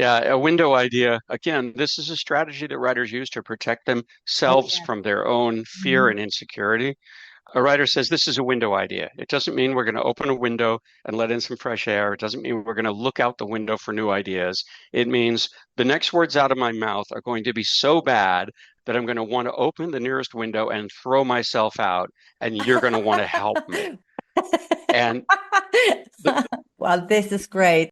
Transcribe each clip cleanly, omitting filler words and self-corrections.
Yeah, a window idea. Again, this is a strategy that writers use to protect Oh, themselves yeah. from their own fear Mhm. and insecurity. A writer says this is a window idea. It doesn't mean we're going to open a window and let in some fresh air. It doesn't mean we're going to look out the window for new ideas. It means the next words out of my mouth are going to be so bad that I'm going to want to open the nearest window and throw myself out, and you're going to want to help me. And the, Well, this is great.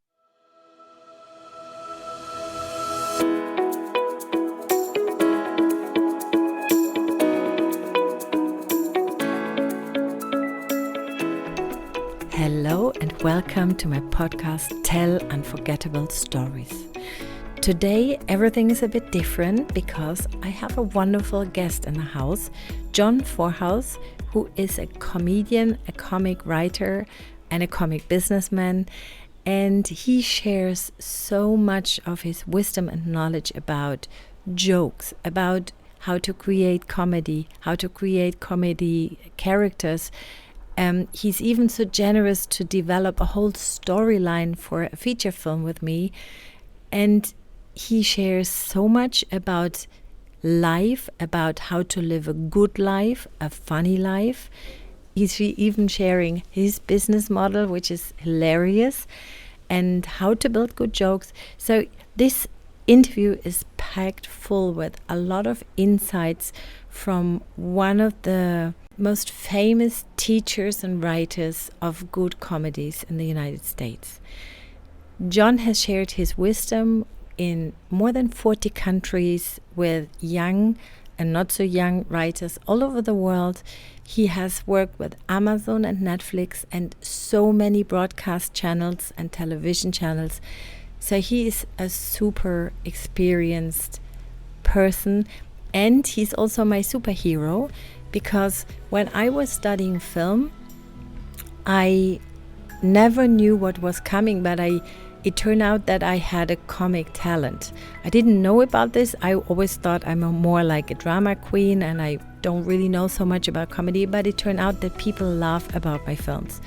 Hello and welcome to my podcast, Tell Unforgettable Stories. Today, everything is a bit different because I have a wonderful guest in the house, John Vorhaus, who is a comedian, a comic writer, and a comic businessman. And he shares so much of his wisdom and knowledge about jokes, about how to create comedy, how to create comedy characters. He's even so generous to develop a whole storyline for a feature film with me. And he shares so much about life, about how to live a good life, a funny life. He's even sharing his business model, which is hilarious, and how to build good jokes. So this interview is packed full with a lot of insights from one of the most famous teachers and writers of good comedies in the United States. John has shared his wisdom in more than 40 countries with young and not so young writers all over the world. He has worked with Amazon and Netflix and so many broadcast channels and television channels. So he is a super experienced person, and he's also my superhero because when I was studying film, I never knew what was coming, but it turned out that I had a comic talent. I didn't know about this. I always thought I'm more like a drama queen and I don't really know so much about comedy, but it turned out that people laugh about my films.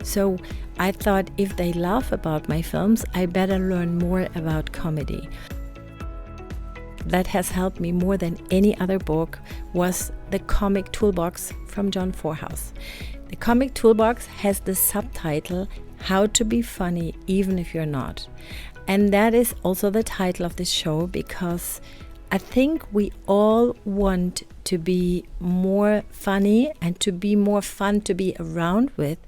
So I thought if they laugh about my films, I better learn more about comedy. That has helped me more than any other book was the Comic Toolbox from John Vorhaus. The Comic Toolbox has the subtitle, How to Be Funny Even If You're Not. And that is also the title of this show because I think we all want to be more funny and to be more fun to be around with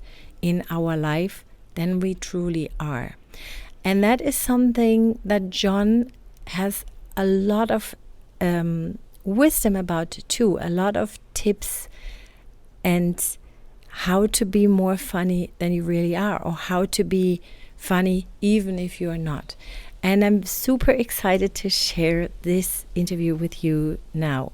in our life than we truly are. And that is something that John has a lot of wisdom about too, a lot of tips and how to be more funny than you really are, or how to be funny even if you're not. And I'm super excited to share this interview with you now.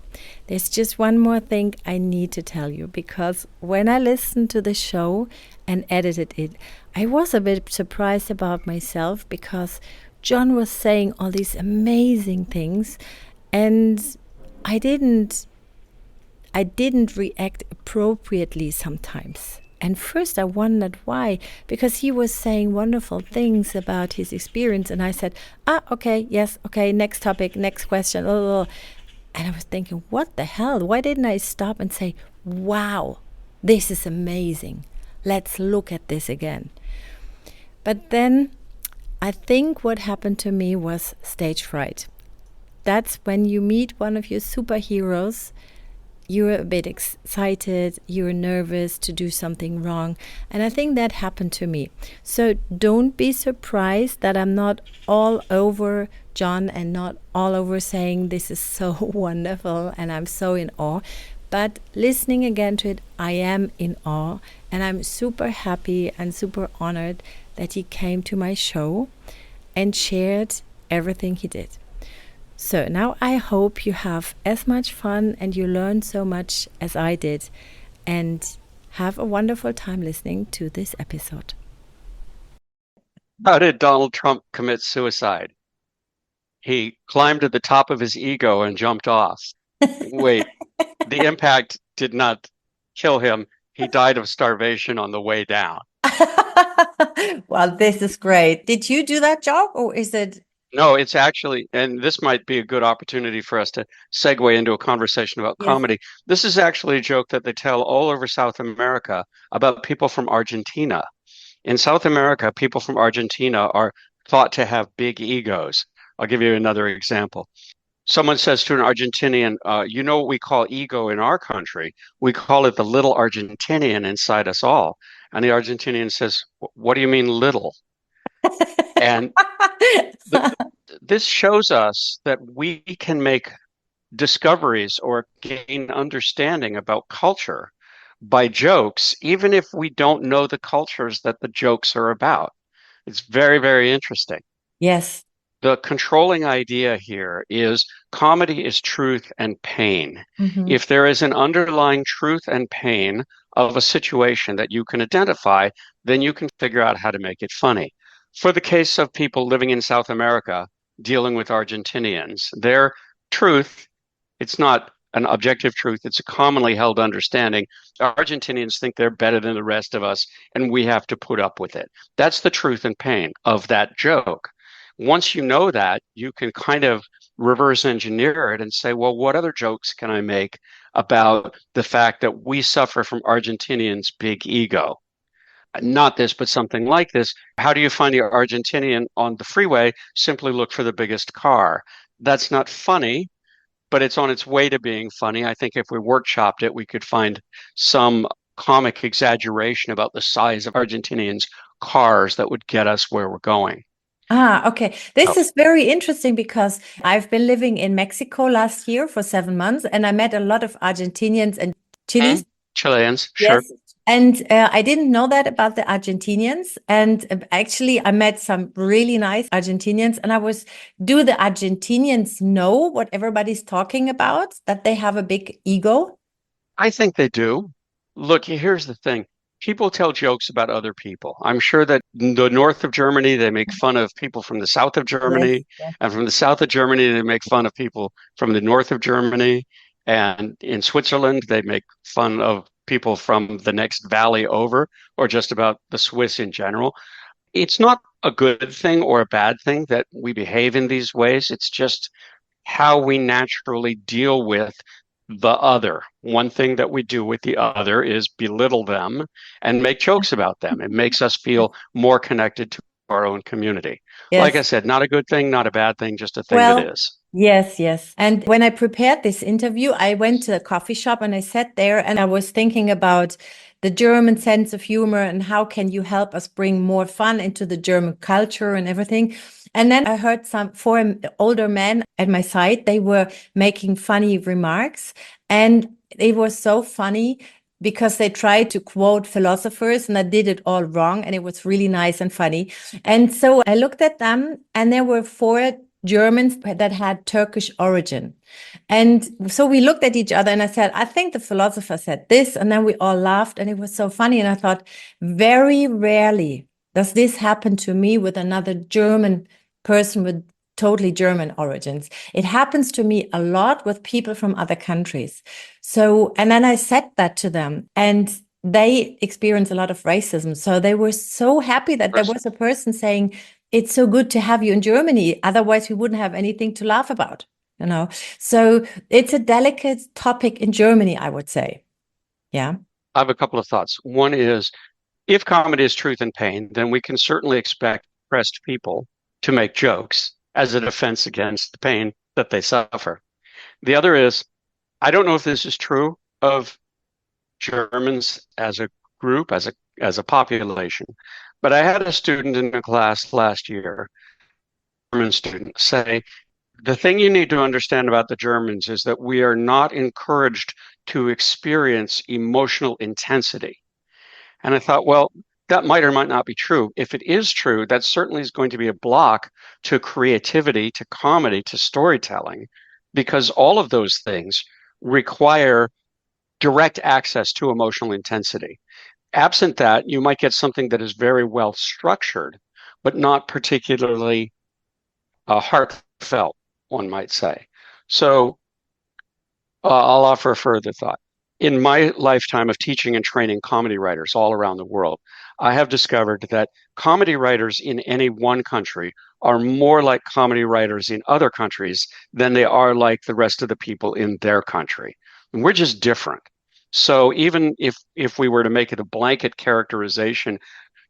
There's just one more thing I need to tell you, because when I listened to the show and edited it, I was a bit surprised about myself because John was saying all these amazing things and I didn't react appropriately sometimes. And first I wondered why, because he was saying wonderful things about his experience. And I said, okay, yes, okay, next topic, next question. And I was thinking, what the hell? Why didn't I stop and say, wow, this is amazing. Let's look at this again. But then I think what happened to me was stage fright. That's when you meet one of your superheroes. You're a bit excited, you're nervous to do something wrong. And I think that happened to me. So don't be surprised that I'm not all over John and not all over saying this is so wonderful and I'm so in awe. But listening again to it, I am in awe and I'm super happy and super honored that he came to my show and shared everything he did. So now I hope you have as much fun and you learned so much as I did, and have a wonderful time listening to this episode. How did Donald Trump commit suicide? He climbed to the top of his ego and jumped off. Wait, the impact did not kill him. He died of starvation on the way down. Well, this is great. Did you do that job or is it No, it's actually, and this might be a good opportunity for us to segue into a conversation about Yes. comedy. This is actually a joke that they tell all over South America about people from Argentina. In South America, people from Argentina are thought to have big egos. I'll give you another example. Someone says to an Argentinian, you know what we call ego in our country? We call it the little Argentinian inside us all. And the Argentinian says, what do you mean little? And th this shows us that we can make discoveries or gain understanding about culture by jokes, even if we don't know the cultures that the jokes are about. It's very, very interesting. Yes. The controlling idea here is comedy is truth and pain. Hmm. If there is an underlying truth and pain of a situation that you can identify, then you can figure out how to make it funny. For the case of people living in South America dealing with Argentinians, their truth, it's not an objective truth, it's a commonly held understanding. Argentinians think they're better than the rest of us, and we have to put up with it. That's the truth and pain of that joke. Once you know that, you can kind of reverse engineer it and say, well, what other jokes can I make about the fact that we suffer from Argentinians' big ego? Not this, but something like this. How do you find the Argentinian on the freeway? Simply look for the biggest car. That's not funny, but it's on its way to being funny. I think if we workshopped it, we could find some comic exaggeration about the size of Argentinians' cars that would get us where we're going. Ah, okay. Oh. This is very interesting because I've been living in Mexico last year for 7 months and I met a lot of Argentinians and Chilis. Chileans, sure. Yes. And I didn't know that about the Argentinians. And actually, I met some really nice Argentinians. And do the Argentinians know what everybody's talking about? That they have a big ego? I think they do. Look, here's the thing. People tell jokes about other people. I'm sure that in the north of Germany, they make fun of people from the south of Yes. Germany, Yes. and from the south of Germany, they make fun of people from the north of Germany. And in Switzerland, they make fun of people from the next valley over, or just about the Swiss in general. It's not a good thing or a bad thing that we behave in these ways. It's just how we naturally deal with the other. One thing that we do with the other is belittle them and make jokes about them. It makes us feel more connected to our own community. Like I Yes. said, not a good thing, not a bad thing, just a thing that Well, is. yes, yes. And when I prepared this interview, I went to a coffee shop and I sat there and I was thinking about the German sense of humor and how can you help us bring more fun into the German culture and everything. And then I heard some four older men at my side. They were making funny remarks and it was so funny because they tried to quote philosophers and I did it all wrong. And it was really nice and funny. And so I looked at them and there were four Germans that had Turkish origin. And so we looked at each other and I said, I think the philosopher said this. And then we all laughed and it was so funny. And I thought, very rarely does this happen to me with another German person with totally German origins. It happens to me a lot with people from other countries. So, and then I said that to them and they experience a lot of racism. So they were so happy that there was a person saying, it's so good to have you in Germany. Otherwise, we wouldn't have anything to laugh about, you know? So it's a delicate topic in Germany, I would say. Yeah. I have a couple of thoughts. One is if comedy is truth and pain, then we can certainly expect oppressed people to make jokes as a defense against the pain that they suffer. The other is, I don't know if this is true of Germans as a group, as a population, but I had a student in a class last year, German student, say, the thing you need to understand about the Germans is that we are not encouraged to experience emotional intensity. And I thought, well, that might or might not be true. If it is true, that certainly is going to be a block to creativity, to comedy, to storytelling, because all of those things require direct access to emotional intensity. Absent that, you might get something that is very well structured, but not particularly heartfelt, one might say. So I'll offer a further thought. In my lifetime of teaching and training comedy writers all around the world, I have discovered that comedy writers in any one country are more like comedy writers in other countries than they are like the rest of the people in their country. And we're just different. So even if we were to make it a blanket characterization,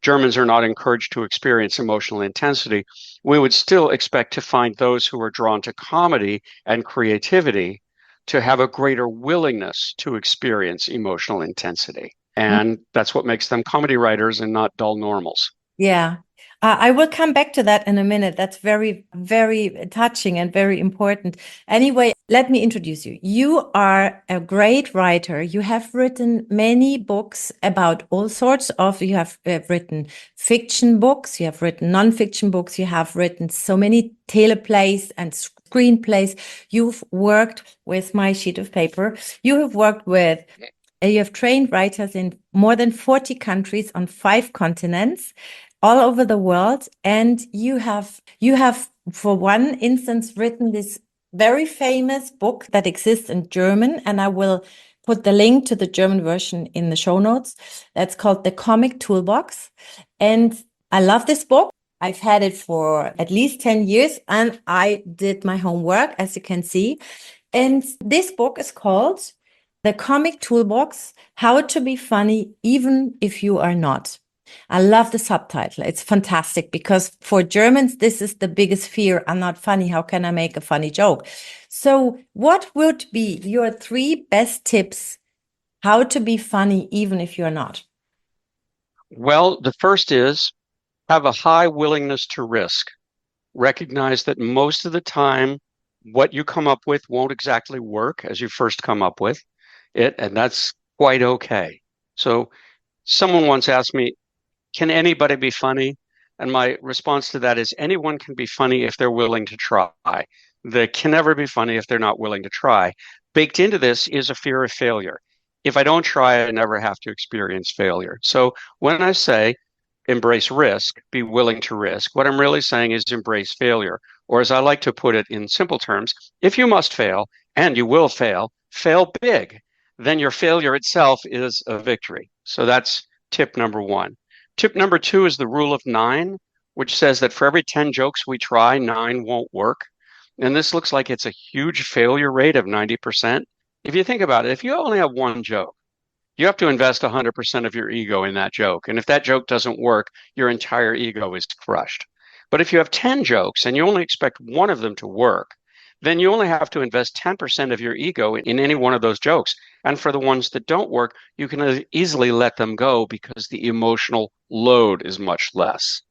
Germans are not encouraged to experience emotional intensity, we would still expect to find those who are drawn to comedy and creativity to have a greater willingness to experience emotional intensity. And that's what makes them comedy writers and not dull normals. Yeah. I will come back to that in a minute. That's very, very touching and very important. Anyway, let me introduce you. You are a great writer. You have written many books about all sorts of, you have written fiction books, you have written non-fiction books, you have written so many teleplays and screenplays. You've worked with my sheet of paper. You have worked with you have trained writers in more than 40 countries on 5 continents, all over the world. And you have, for one instance, written this very famous book that exists in German. And I will put the link to the German version in the show notes. That's called the Comic Toolbox. And I love this book. I've had it for at least 10 years and I did my homework, as you can see. And this book is called The Comic Toolbox, How to Be Funny Even If You Are Not. I love the subtitle. It's fantastic because for Germans, this is the biggest fear. I'm not funny. How can I make a funny joke? So what would be your 3 best tips how to be funny even if you're not? Well, the first is have a high willingness to risk. Recognize that most of the time, what you come up with won't exactly work as you first come up with it, and that's quite okay. So someone once asked me, can anybody be funny? And my response to that is anyone can be funny if they're willing to try. They can never be funny if they're not willing to try. Baked into this is a fear of failure. If I don't try, I never have to experience failure. So when I say embrace risk, be willing to risk, what I'm really saying is embrace failure. Or as I like to put it in simple terms, if you must fail, and you will fail, fail big. Then your failure itself is a victory. So that's tip number 1. Tip number 2 is the rule of 9, which says that for every 10 jokes we try, 9 won't work. And this looks like it's a huge failure rate of 90%. If you think about it, if you only have one joke, you have to invest 100% of your ego in that joke. And if that joke doesn't work, your entire ego is crushed. But if you have 10 jokes and you only expect one of them to work, then you only have to invest 10% of your ego in any one of those jokes. And for the ones that don't work, you can easily let them go because the emotional load is much less.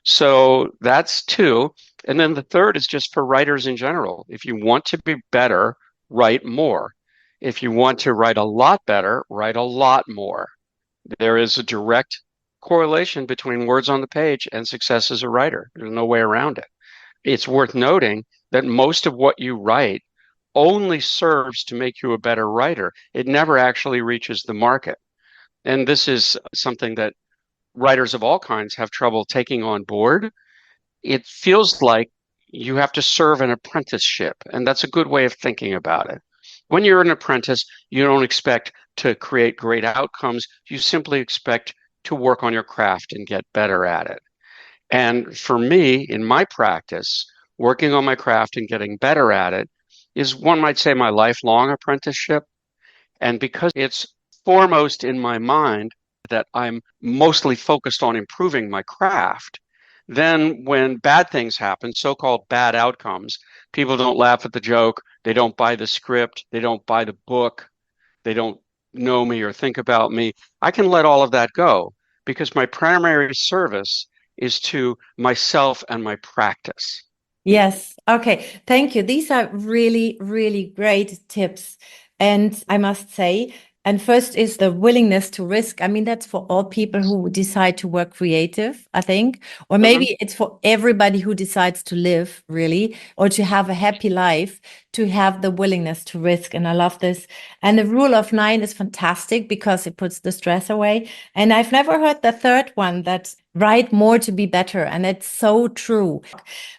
So that's 2. And then the third is just for writers in general. If you want to be better, write more. If you want to write a lot better, write a lot more. There is a direct correlation between words on the page and success as a writer. There's no way around it. It's worth noting that most of what you write only serves to make you a better writer. It never actually reaches the market. And this is something that writers of all kinds have trouble taking on board. It feels like you have to serve an apprenticeship, and that's a good way of thinking about it. When you're an apprentice, you don't expect to create great outcomes. You simply expect to work on your craft and get better at it. And for me, in my practice, working on my craft and getting better at it is, one might say, my lifelong apprenticeship. And because it's foremost in my mind that I'm mostly focused on improving my craft, then when bad things happen, so-called bad outcomes, people don't laugh at the joke, they don't buy the script, they don't buy the book, they don't know me or think about me, I can let all of that go because my primary service is to myself and my practice. Yes. Okay. Thank you. These are really, really great tips. And I must say, and first is the willingness to risk. I mean, that's for all people who decide to work creative, I think, or maybe it's for everybody who decides to live really, or to have a happy life, to have the willingness to risk. And I love this. And the rule of 9 is fantastic because it puts the stress away. And I've never heard the third one, that write more to be better. And it's so true.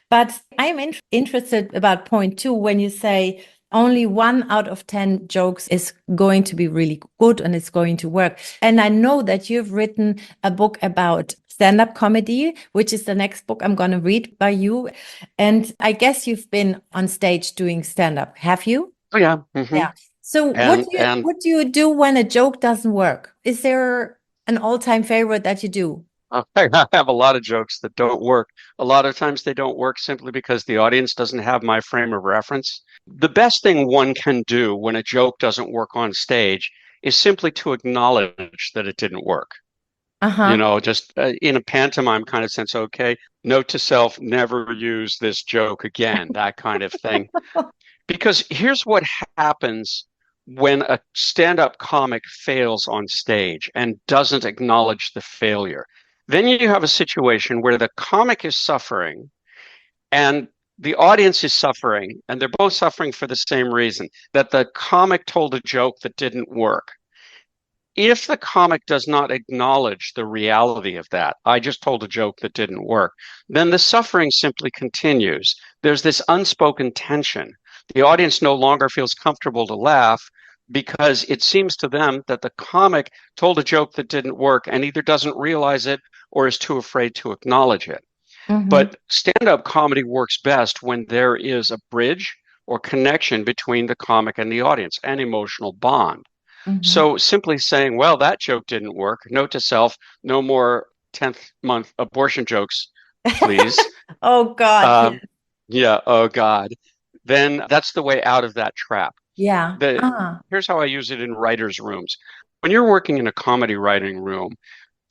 But I'm interested about point 2 when you say only 1 out of 10 jokes is going to be really good and it's going to work. And I know that you've written a book about stand-up comedy, which is the next book I'm going to read by you. And I guess you've been on stage doing stand-up, have you? Oh yeah. Yeah. So And what do you do when a joke doesn't work? Is there an all-time favorite that you do? I have a lot of jokes that don't work. A lot of times they don't work simply because the audience doesn't have my frame of reference. The best thing one can do when a joke doesn't work on stage is simply to acknowledge that it didn't work. Uh-huh. Just in a pantomime kind of sense, okay, note to self, never use this joke again, that kind of thing. Because here's what happens when a stand-up comic fails on stage and doesn't acknowledge the failure. Then you have a situation where the comic is suffering and the audience is suffering, and they're both suffering for the same reason, that the comic told a joke that didn't work. If the comic does not acknowledge the reality of that, I just told a joke that didn't work, then the suffering simply continues. There's this unspoken tension. The audience no longer feels comfortable to laugh because it seems to them that the comic told a joke that didn't work and either doesn't realize it or is too afraid to acknowledge it. Mm-hmm. But stand-up comedy works best when there is a bridge or connection between the comic and the audience, an emotional bond. Mm-hmm. So simply saying, well, that joke didn't work. Note to self, no more 10th month abortion jokes, please. Oh God. Um, yeah, oh God. Then that's the way out of that trap. Yeah. Here's how I use it in writers' rooms. When you're working in a comedy writing room,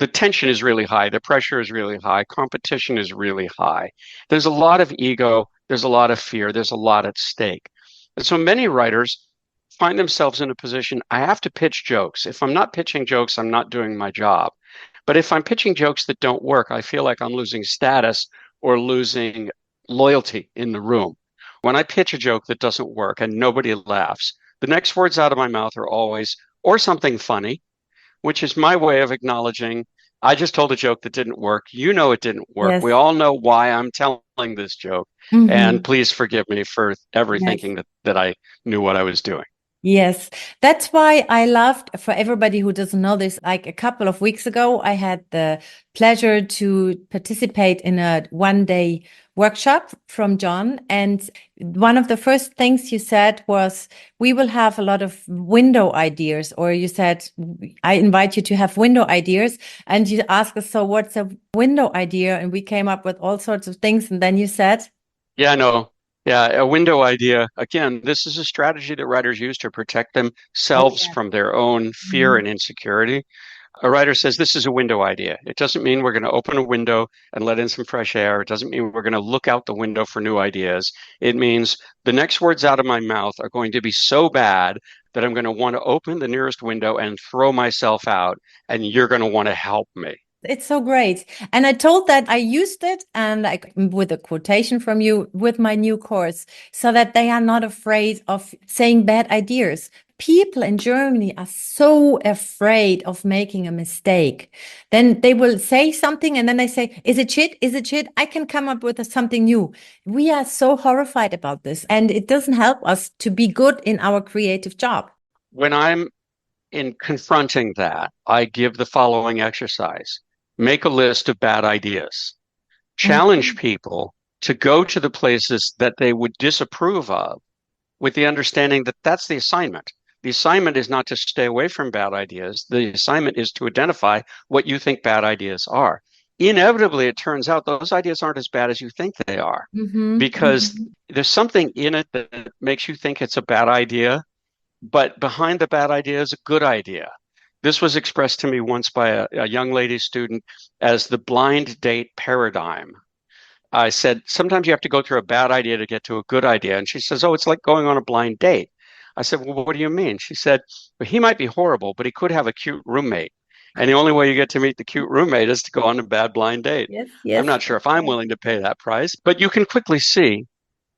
the tension is really high, the pressure is really high, competition is really high. There's a lot of ego, there's a lot of fear, there's a lot at stake. And so many writers find themselves in a position, I have to pitch jokes. If I'm not pitching jokes, I'm not doing my job. But if I'm pitching jokes that don't work, I feel like I'm losing status or losing loyalty in the room. When I pitch a joke that doesn't work and nobody laughs, the next words out of my mouth are always, or something funny, which is my way of acknowledging I just told a joke that didn't work. You know it didn't work. Yes. We all know why I'm telling this joke. Mm-hmm. And please forgive me for ever Yes. thinking that I knew what I was doing. Yes, that's why I loved, for everybody who doesn't know this, like a couple of weeks ago, I had the pleasure to participate in a 1 day workshop from John. And one of the first things you said was, we will have a lot of window ideas, or you said, I invite you to have window ideas. And you asked us, so what's a window idea? And we came up with all sorts of things. And then you said, Yeah, no. Yeah, a window idea. Again, this is a strategy that writers use to protect oh, themselves yeah. from their own fear Mhm. and insecurity. A writer says this is a window idea. It doesn't mean we're going to open a window and let in some fresh air. It doesn't mean we're going to look out the window for new ideas. It means the next words out of my mouth are going to be so bad that I'm going to want to open the nearest window and throw myself out, and you're going to want to help me. It's so great. And I told that I used it and like with a quotation from you with my new course so that they are not afraid of saying bad ideas. People in Germany are so afraid of making a mistake. Then they will say something and then they say, is it shit? Is it shit? I can come up with something new. We are so horrified about this, and it doesn't help us to be good in our creative job. When I'm in confronting that, I give the following exercise. Make a list of bad ideas. Challenge Mhm. people to go to the places that they would disapprove of with the understanding that that's the assignment. The assignment is not to stay away from bad ideas. The assignment is to identify what you think bad ideas are. Inevitably, it turns out those ideas aren't as bad as you think they are Mhm. because Mhm. there's something in it that makes you think it's a bad idea, but behind the bad idea is a good idea. This was expressed to me once by a young lady student as the blind date paradigm. I said, sometimes you have to go through a bad idea to get to a good idea. And she says, oh, it's like going on a blind date. I said, well, what do you mean? She said, well, he might be horrible, but he could have a cute roommate. And the only way you get to meet the cute roommate is to go on a bad blind date. Yes, I'm yes. not sure if I'm willing to pay that price, but you can quickly see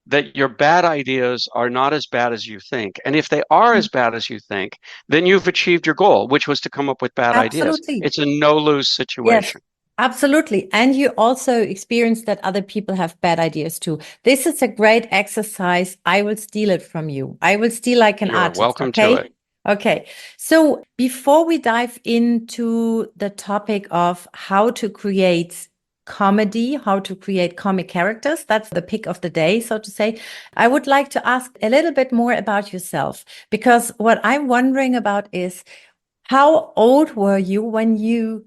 that your bad ideas are not as bad as you think. And if they are as bad as you think, then you've achieved your goal, which was to come up with bad ideas. Absolutely. It's a no-lose Yes. situation. Absolutely. And you also experience that other people have bad ideas too. This is a great exercise. I will steal it from you. I will steal like an You're artist. welcome to Okay. it. Okay. So before we dive into the topic of how to create comedy, how to create comic characters, that's the pick of the day, so to say. I would like to ask a little bit more about yourself, because what I'm wondering about is how old were you when you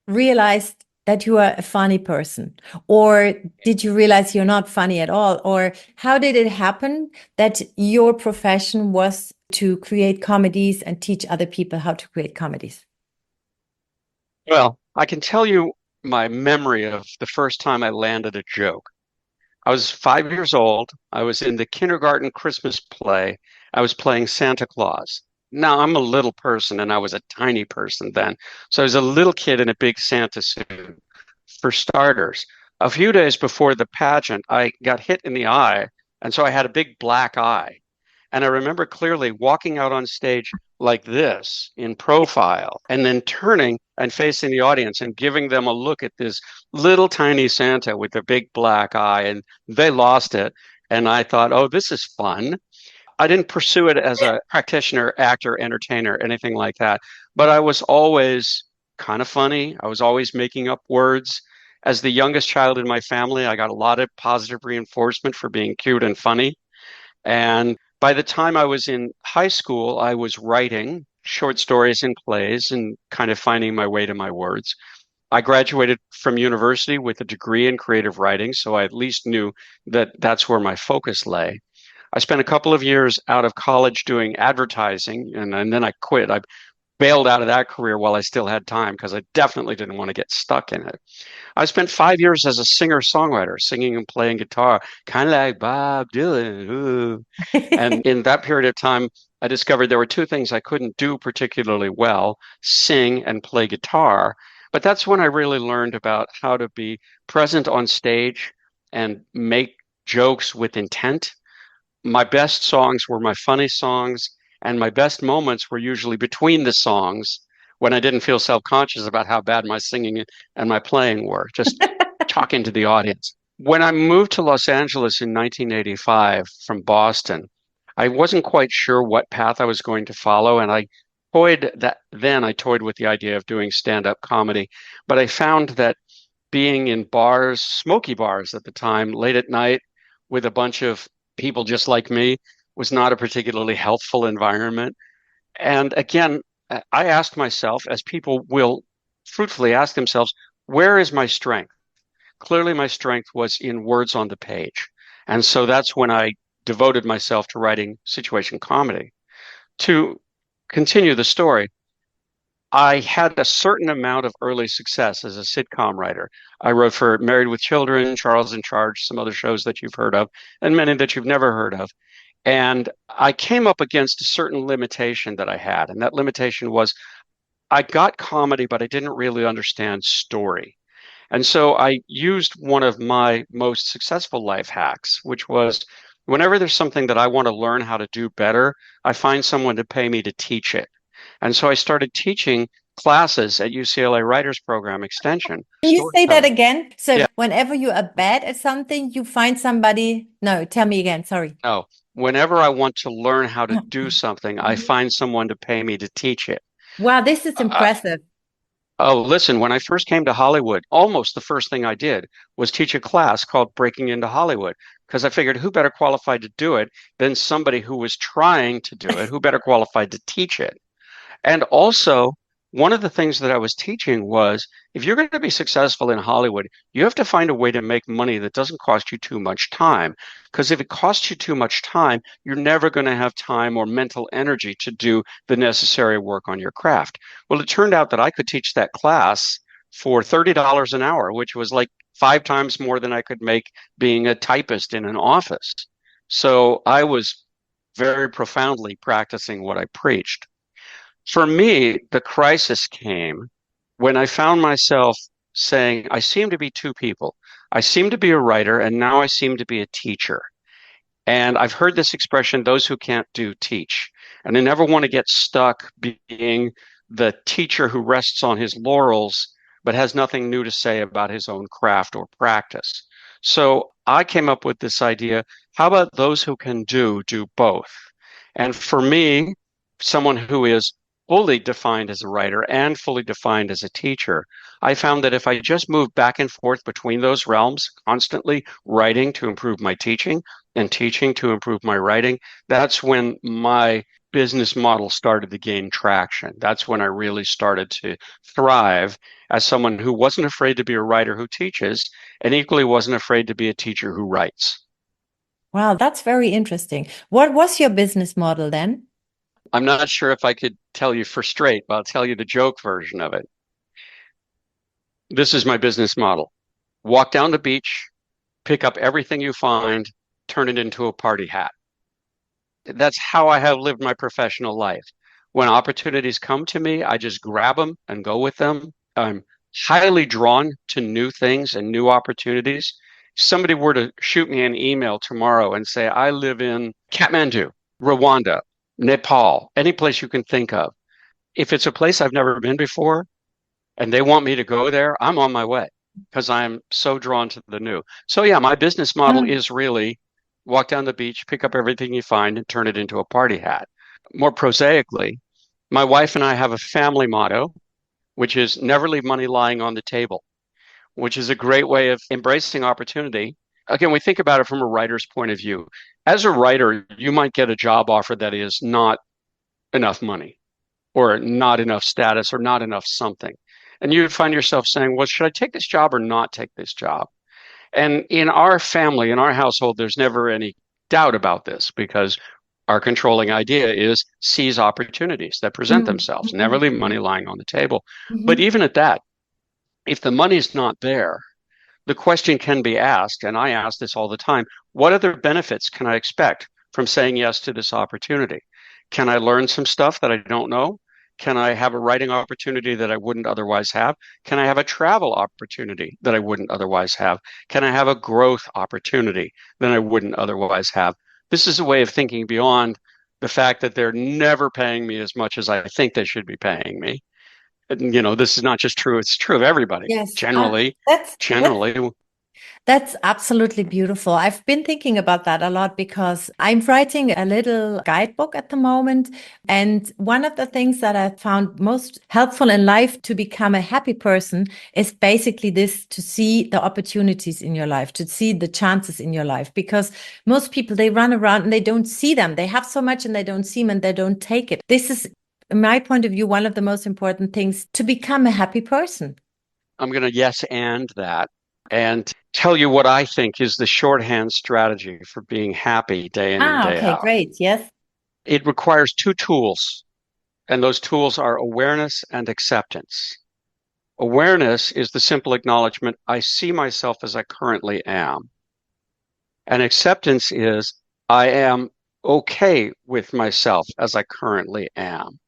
realized that you are a funny person? Or did you realize you're not funny at all? Or how did it happen that your profession was to create comedies and teach other people how to create comedies? Well, I can tell you my memory of the first time I landed a joke. I was 5 years old. I was in the kindergarten Christmas play. I was playing Santa Claus. Now, I'm a little person and I was a tiny person then. So I was a little kid in a big Santa suit. For starters, a few days before the pageant, I got hit in the eye. And so I had a big black eye. And I remember clearly walking out on stage like this in profile and then turning and facing the audience and giving them a look at this little tiny Santa with a big black eye. And they lost it. And I thought, oh, this is fun. I didn't pursue it as a practitioner, actor, entertainer, anything like that. But I was always kind of funny. I was always making up words. As the youngest child in my family, I got a lot of positive reinforcement for being cute and funny. And by the time I was in high school, I was writing short stories and plays and kind of finding my way to my words. I graduated from university with a degree in creative writing, so I at least knew that that's where my focus lay. I spent a couple of years out of college doing advertising, and then I quit. I bailed out of that career while I still had time because I definitely didn't want to get stuck in it. I spent 5 years as a singer-songwriter, singing and playing guitar, kind of like Bob Dylan. Ooh. And in that period of time, I discovered there were two things I couldn't do particularly well, sing and play guitar. But that's when I really learned about how to be present on stage and make jokes with intent. My best songs were my funny songs, and my best moments were usually between the songs when I didn't feel self-conscious about how bad my singing and my playing were, just talking to the audience. When I moved to Los Angeles in 1985 from Boston, I wasn't quite sure what path I was going to follow, and I toyed with the idea of doing stand-up comedy, but I found that being in bars, smoky bars at the time, late at night with a bunch of people just like me was not a particularly healthful environment. And again, I asked myself, as people will fruitfully ask themselves, where is my strength? Clearly, my strength was in words on the page. And so that's when I devoted myself to writing situation comedy. To continue the story, I had a certain amount of early success as a sitcom writer. I wrote for Married with Children, Charles in Charge, some other shows that you've heard of, and many that you've never heard of. And I came up against a certain limitation that I had. And that limitation was I got comedy, but I didn't really understand story. And so I used one of my most successful life hacks, which was whenever there's something that I want to learn how to do better, I find someone to pay me to teach it. And so I started teaching classes at UCLA Writers Program Extension, Can you say that storytelling. again? So Yeah, whenever you are bad at something, you find somebody. No, tell me again. Sorry. no. Whenever I want to learn how to do something, I find someone to pay me to teach it. Wow, this is Uh, impressive. oh, listen, when I first came to Hollywood, almost the first thing I did was teach a class called Breaking into Hollywood because I figured who better qualified to do it than somebody who was trying to do it, who better qualified to teach it. And also, one of the things that I was teaching was if you're going to be successful in Hollywood, you have to find a way to make money that doesn't cost you too much time. Because if it costs you too much time, you're never going to have time or mental energy to do the necessary work on your craft. Well, it turned out that I could teach that class for $30 an hour, which was like 5 times more than I could make being a typist in an office. So I was very profoundly practicing what I preached. For me, the crisis came when I found myself saying, I seem to be two people. I seem to be a writer, and now I seem to be a teacher. And I've heard this expression, those who can't do teach. And I never want to get stuck being the teacher who rests on his laurels but has nothing new to say about his own craft or practice. So I came up with this idea, how about those who can do both? And for me, someone who is fully defined as a writer and fully defined as a teacher, I found that if I just moved back and forth between those realms, constantly writing to improve my teaching and teaching to improve my writing, that's when my business model started to gain traction. That's when I really started to thrive as someone who wasn't afraid to be a writer who teaches and equally wasn't afraid to be a teacher who writes. Wow, that's very interesting. What was your business model then? I'm not sure if I could tell you for straight, but I'll tell you the joke version of it. This is my business model. Walk down the beach, pick up everything you find, turn it into a party hat. That's how I have lived my professional life. When opportunities come to me, I just grab them and go with them. I'm highly drawn to new things and new opportunities. If somebody were to shoot me an email tomorrow and say, I live in Kathmandu, Rwanda, Nepal, any place you can think of. If it's a place I've never been before and they want me to go there, I'm on my way because I'm so drawn to the new. So yeah, my business model Mm. is really walk down the beach, pick up everything you find and turn it into a party hat. More prosaically, my wife and I have a family motto, which is never leave money lying on the table, which is a great way of embracing opportunity. Again, we think about it from a writer's point of view. As a writer, you might get a job offer that is not enough money or not enough status or not enough something. And you would find yourself saying, well, should I take this job or not take this job? And in our family, in our household, there's never any doubt about this because our controlling idea is seize opportunities that present Mm. themselves, never Mhm. leave money lying on the table. But Mhm. even at that, if the money's not there, the question can be asked, and I ask this all the time, what other benefits can I expect from saying yes to this opportunity? Can I learn some stuff that I don't know? Can I have a writing opportunity that I wouldn't otherwise have? Can I have a travel opportunity that I wouldn't otherwise have? Can I have a growth opportunity that I wouldn't otherwise have? This is a way of thinking beyond the fact that they're never paying me as much as I think they should be paying me. And, this is not just true, it's true of everybody. Yes, Generally, that's generally, That's absolutely beautiful. I've been thinking about that a lot because I'm writing a little guidebook at the moment. And one of the things that I found most helpful in life to become a happy person is basically this, to see the opportunities in your life, to see the chances in your life. Because most people, they run around and they don't see them. They have so much and they don't see them and they don't take it. This is, in my point of view, one of the most important things to become a happy person. I'm going to yes and that and tell you what I think is the shorthand strategy for being happy day in and Ah, day okay, out. great. Yes. It requires two tools, and those tools are awareness and acceptance. Awareness is the simple acknowledgement I see myself as I currently am. And acceptance is I am okay with myself as I currently am.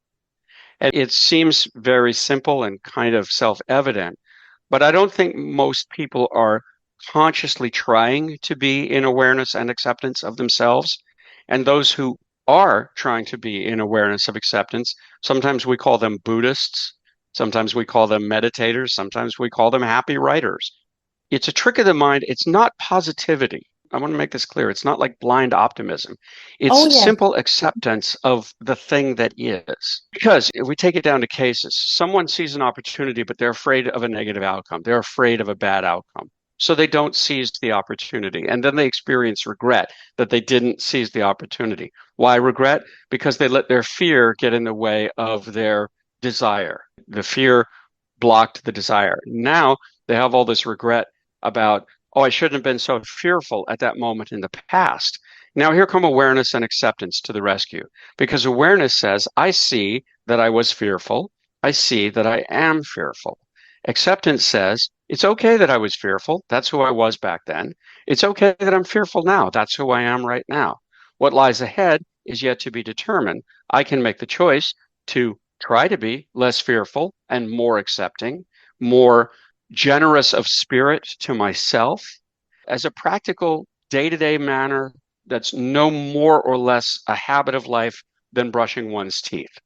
And it seems very simple and kind of self-evident, but I don't think most people are consciously trying to be in awareness and acceptance of themselves. And those who are trying to be in awareness of acceptance, sometimes we call them Buddhists, sometimes we call them meditators, sometimes we call them happy writers. It's a trick of the mind. It's not positivity. I want to make this clear. It's not like blind optimism. Oh, It's yes. simple acceptance of the thing that is. Because if we take it down to cases, someone sees an opportunity, but they're afraid of a negative outcome. They're afraid of a bad outcome. So they don't seize the opportunity. And then they experience regret that they didn't seize the opportunity. Why regret? Because they let their fear get in the way of their desire. The fear blocked the desire. Now they have all this regret about, oh, I shouldn't have been so fearful at that moment in the past. Now here come awareness and acceptance to the rescue, because awareness says, I see that I was fearful. I see that I am fearful. Acceptance says, it's okay that I was fearful. That's who I was back then. It's okay that I'm fearful now. That's who I am right now. What lies ahead is yet to be determined. I can make the choice to try to be less fearful and more accepting, more generous of spirit to myself as a practical day-to-day manner that's no more or less a habit of life than brushing one's teeth.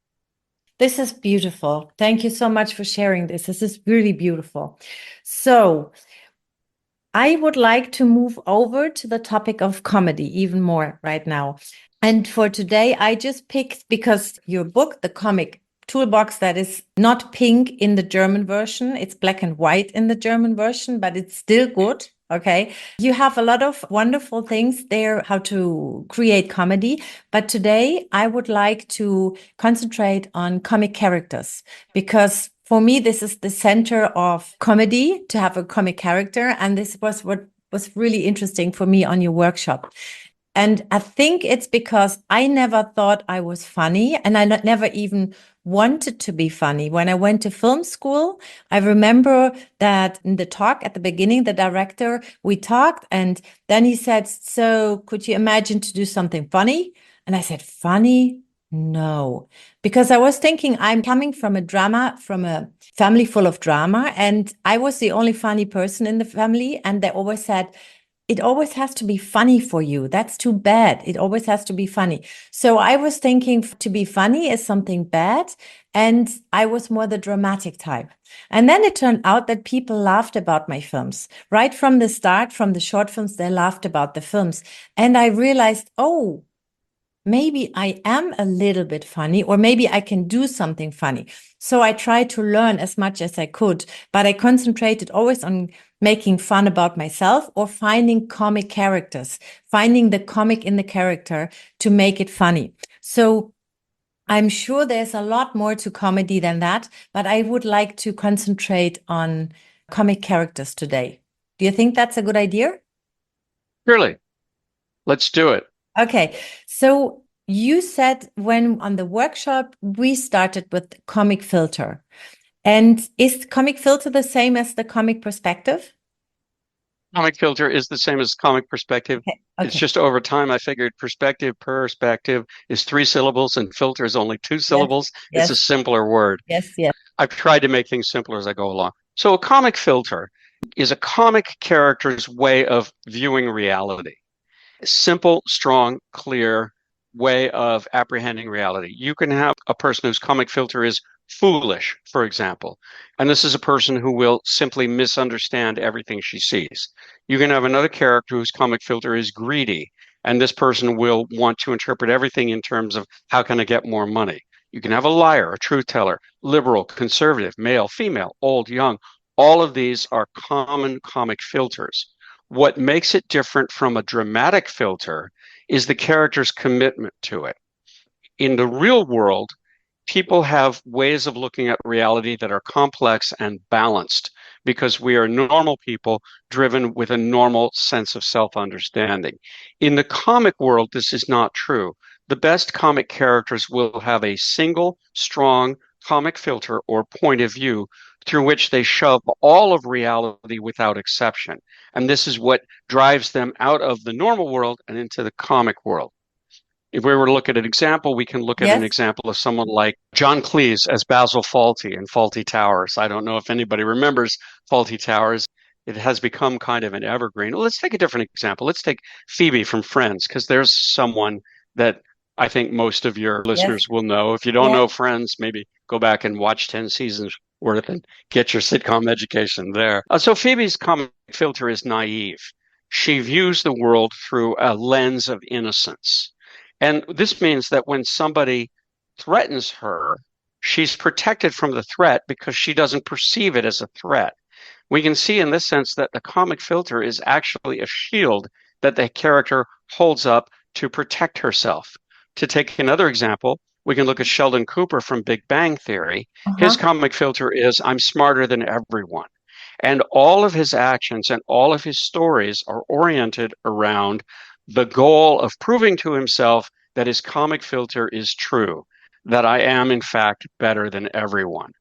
This is beautiful. Thank you so much for sharing this. This is really beautiful. So, I would like to move over to the topic of comedy even more right now. And for today, I just picked because your book, the Comic Toolbox, that is not pink in the German version, it's black and white in the German version, but it's still good. Okay. You have a lot of wonderful things there, how to create comedy. But today, I would like to concentrate on comic characters because for me, this is the center of comedy to have a comic character. And this was what was really interesting for me on your workshop. And I think it's because I never thought I was funny and I never even wanted to be funny. When I went to film school, I remember that in the talk at the beginning, the director, we talked and then he said, so could you imagine to do something funny? And I said, funny? No, because I was thinking I'm coming from a drama, from a family full of drama, and I was the only funny person in the family. And they always said, it always has to be funny for you. That's too bad. It always has to be funny. So I was thinking to be funny is something bad. And I was more the dramatic type. And then it turned out that people laughed about my films. Right from the start, from the short films, they laughed about the films. And I realized, oh, maybe I am a little bit funny, or maybe I can do something funny. So I tried to learn as much as I could, but I concentrated always on making fun about myself or finding comic characters, finding the comic in the character to make it funny. So I'm sure there's a lot more to comedy than that, but I would like to concentrate on comic characters today. Do you think that's a good idea? Surely, let's do it. Okay, so you said when on the workshop we started with comic filter. And is comic filter the same as the comic perspective? Comic filter is the same as comic perspective. Okay. It's Okay. just over time I figured perspective is 3 syllables and filter is only two Yes. syllables. It's a Yes. simpler word. Yes. Yes. I've tried to make things simpler as I go along. So a comic filter is a comic character's way of viewing reality. Simple, strong, clear way of apprehending reality. You can have a person whose comic filter is foolish, for example, and this is a person who will simply misunderstand everything she sees. You can have another character whose comic filter is greedy, and this person will want to interpret everything in terms of how can I get more money. You can have a liar, a truth teller, liberal, conservative, male, female, old, young. All of these are common comic filters. What makes it different from a dramatic filter is the character's commitment to it. In the real world, people have ways of looking at reality that are complex and balanced because we are normal people driven with a normal sense of self-understanding. In the comic world, this is not true. The best comic characters will have a single, strong comic filter or point of view through which they shove all of reality without exception. And this is what drives them out of the normal world and into the comic world. If we were to look at an example, we can look at an Yes. example of someone like John Cleese as Basil Fawlty in Fawlty Towers. I don't know if anybody remembers Fawlty Towers. It has become kind of an evergreen. Well, let's take a different example. Let's take Phoebe from Friends, because there's someone that I think most of your Yes. listeners will know. If you don't Yes. know Friends, maybe go back and watch 10 seasons worth and get your sitcom education there. So Phoebe's comic filter is naive. She views the world through a lens of innocence. And this means that when somebody threatens her, she's protected from the threat because she doesn't perceive it as a threat. We can see in this sense that the comic filter is actually a shield that the character holds up to protect herself. To take another example, we can look at Sheldon Cooper from Big Bang Theory. His Uh-huh. comic filter is I'm smarter than everyone. And all of his actions and all of his stories are oriented around the goal of proving to himself that his comic filter is true, that I am, in fact, better than everyone.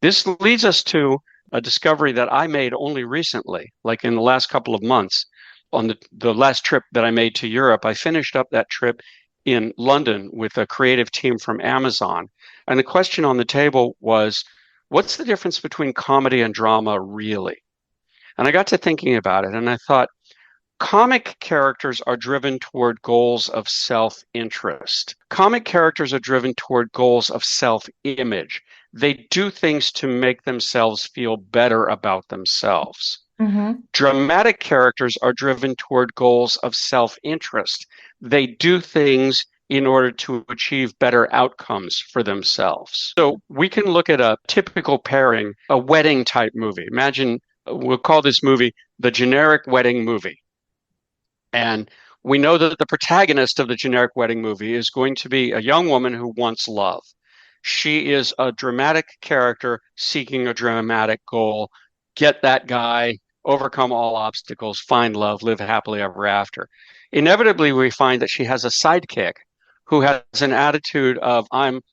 This leads us to a discovery that I made only recently, like in the last couple of months. On the last trip that I made to Europe, I finished up that trip in London with a creative team from Amazon. And the question on the table was, what's the difference between comedy and drama really? And I got to thinking about it, and I thought, Comic characters are driven toward goals of self-interest. Comic characters are driven toward goals of self-image. They do things to make themselves feel better about themselves. Mm-hmm. Dramatic characters are driven toward goals of self-interest. They do things in order to achieve better outcomes for themselves. So we can look at a typical pairing, a wedding type movie. Imagine, we'll call this movie the generic wedding movie. And we know that the protagonist of the generic wedding movie is going to be a young woman who wants love. She is a dramatic character seeking a dramatic goal. Get that guy, overcome all obstacles, find love, live happily ever after. Inevitably, we find that she has a sidekick who has an attitude of,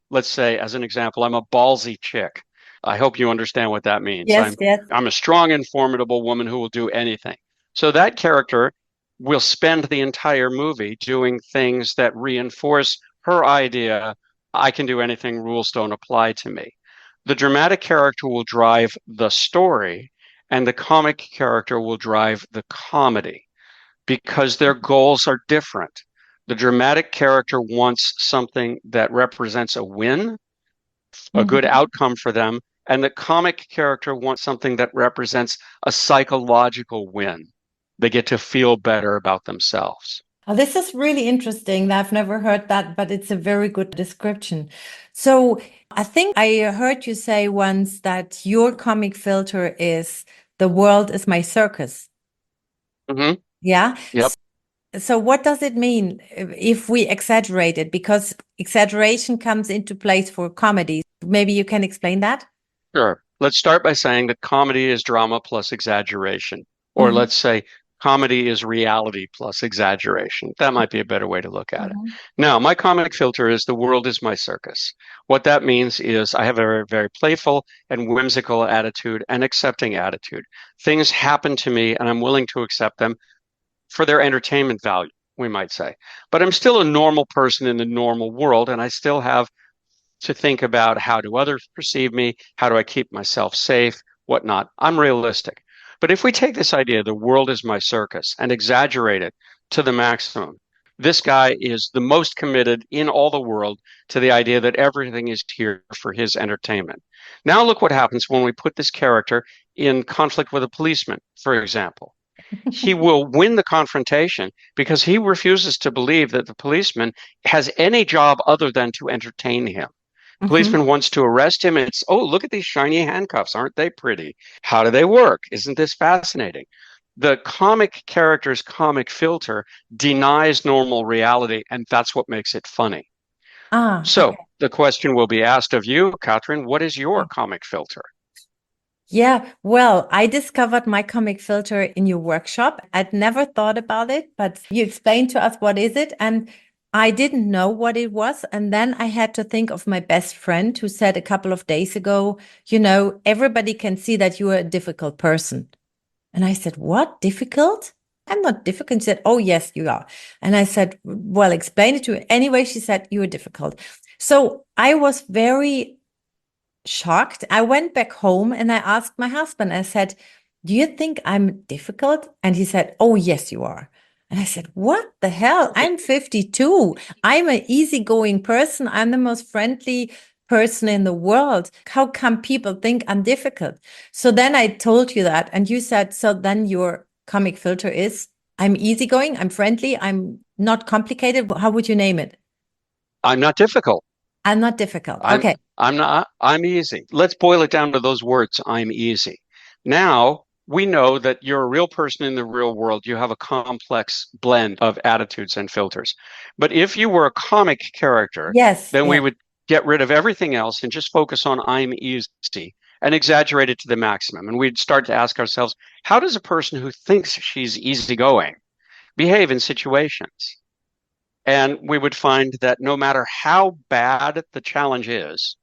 let's say, as an example, I'm a ballsy chick. I hope you understand what that means. Yes, yes. I'm a strong and formidable woman who will do anything. So that character will spend the entire movie doing things that reinforce her idea, I can do anything, rules don't apply to me. The dramatic character will drive the story, and the comic character will drive the comedy because their goals are different. The dramatic character wants something that represents a win, a good Mm-hmm. outcome for them, and the comic character wants something that represents a psychological win. They get to feel better about themselves. Oh, this is really interesting. I've never heard that, but it's a very good description. So I think I heard you say once that your comic filter is the world is my circus. Mm-hmm. Yeah. Yep. So what does it mean if we exaggerate it? Because exaggeration comes into place for comedy. Maybe you can explain that? Sure. Let's start by saying that comedy is drama plus exaggeration. Or Hmm. let's say comedy is reality plus exaggeration. That might be a better way to look at it. Hmm. Now, my comic filter is the world is my circus. What that means is I have a very, very playful and whimsical attitude and accepting attitude. Things happen to me and I'm willing to accept them for their entertainment value, we might say. But I'm still a normal person in the normal world, and I still have to think about how do others perceive me? How do I keep myself safe? Whatnot. I'm realistic. But if we take this idea, the world is my circus, and exaggerate it to the maximum, this guy is the most committed in all the world to the idea that everything is here for his entertainment. Now, look what happens when we put this character in conflict with a policeman, for example. He will win the confrontation because he refuses to believe that the policeman has any job other than to entertain him. Hmm. Policeman wants to arrest him, and it's, oh, look at these shiny handcuffs. Aren't they pretty? How do they work? Isn't this fascinating? The comic character's comic filter denies normal reality, and that's what makes it funny. Ah, So okay. the question will be asked of you, Catherine, what is your comic filter? Yeah, well, I discovered my comic filter in your workshop. I'd never thought about it, but you explained to us what is it, and I didn't know what it was. And then I had to think of my best friend who said a couple of days ago, everybody can see that you are a difficult person. And I said, what? Difficult? I'm not difficult. She said, oh, yes, you are. And I said, well, explain it to her. Anyway, she said, you are difficult. So I was very shocked. I went back home and I asked my husband, I said, do you think I'm difficult? And he said, oh, yes, you are. And I said, what the hell? I'm 52. I'm an easygoing person. I'm the most friendly person in the world. How come people think I'm difficult? So then I told you that. And you said, so then your comic filter is I'm easygoing, I'm friendly, I'm not complicated. How would you name it? I'm not difficult. I'm not difficult. I'm Okay. I'm not I'm easy. Let's boil it down to those words. I'm easy. Now, we know that you're a real person in the real world. You have a complex blend of attitudes and filters. But if you were a comic character, Yes. then we Yes. would get rid of everything else and just focus on I'm easy and exaggerate it to the maximum. And we'd start to ask ourselves, how does a person who thinks she's easygoing behave in situations? And we would find that no matter how bad the challenge is,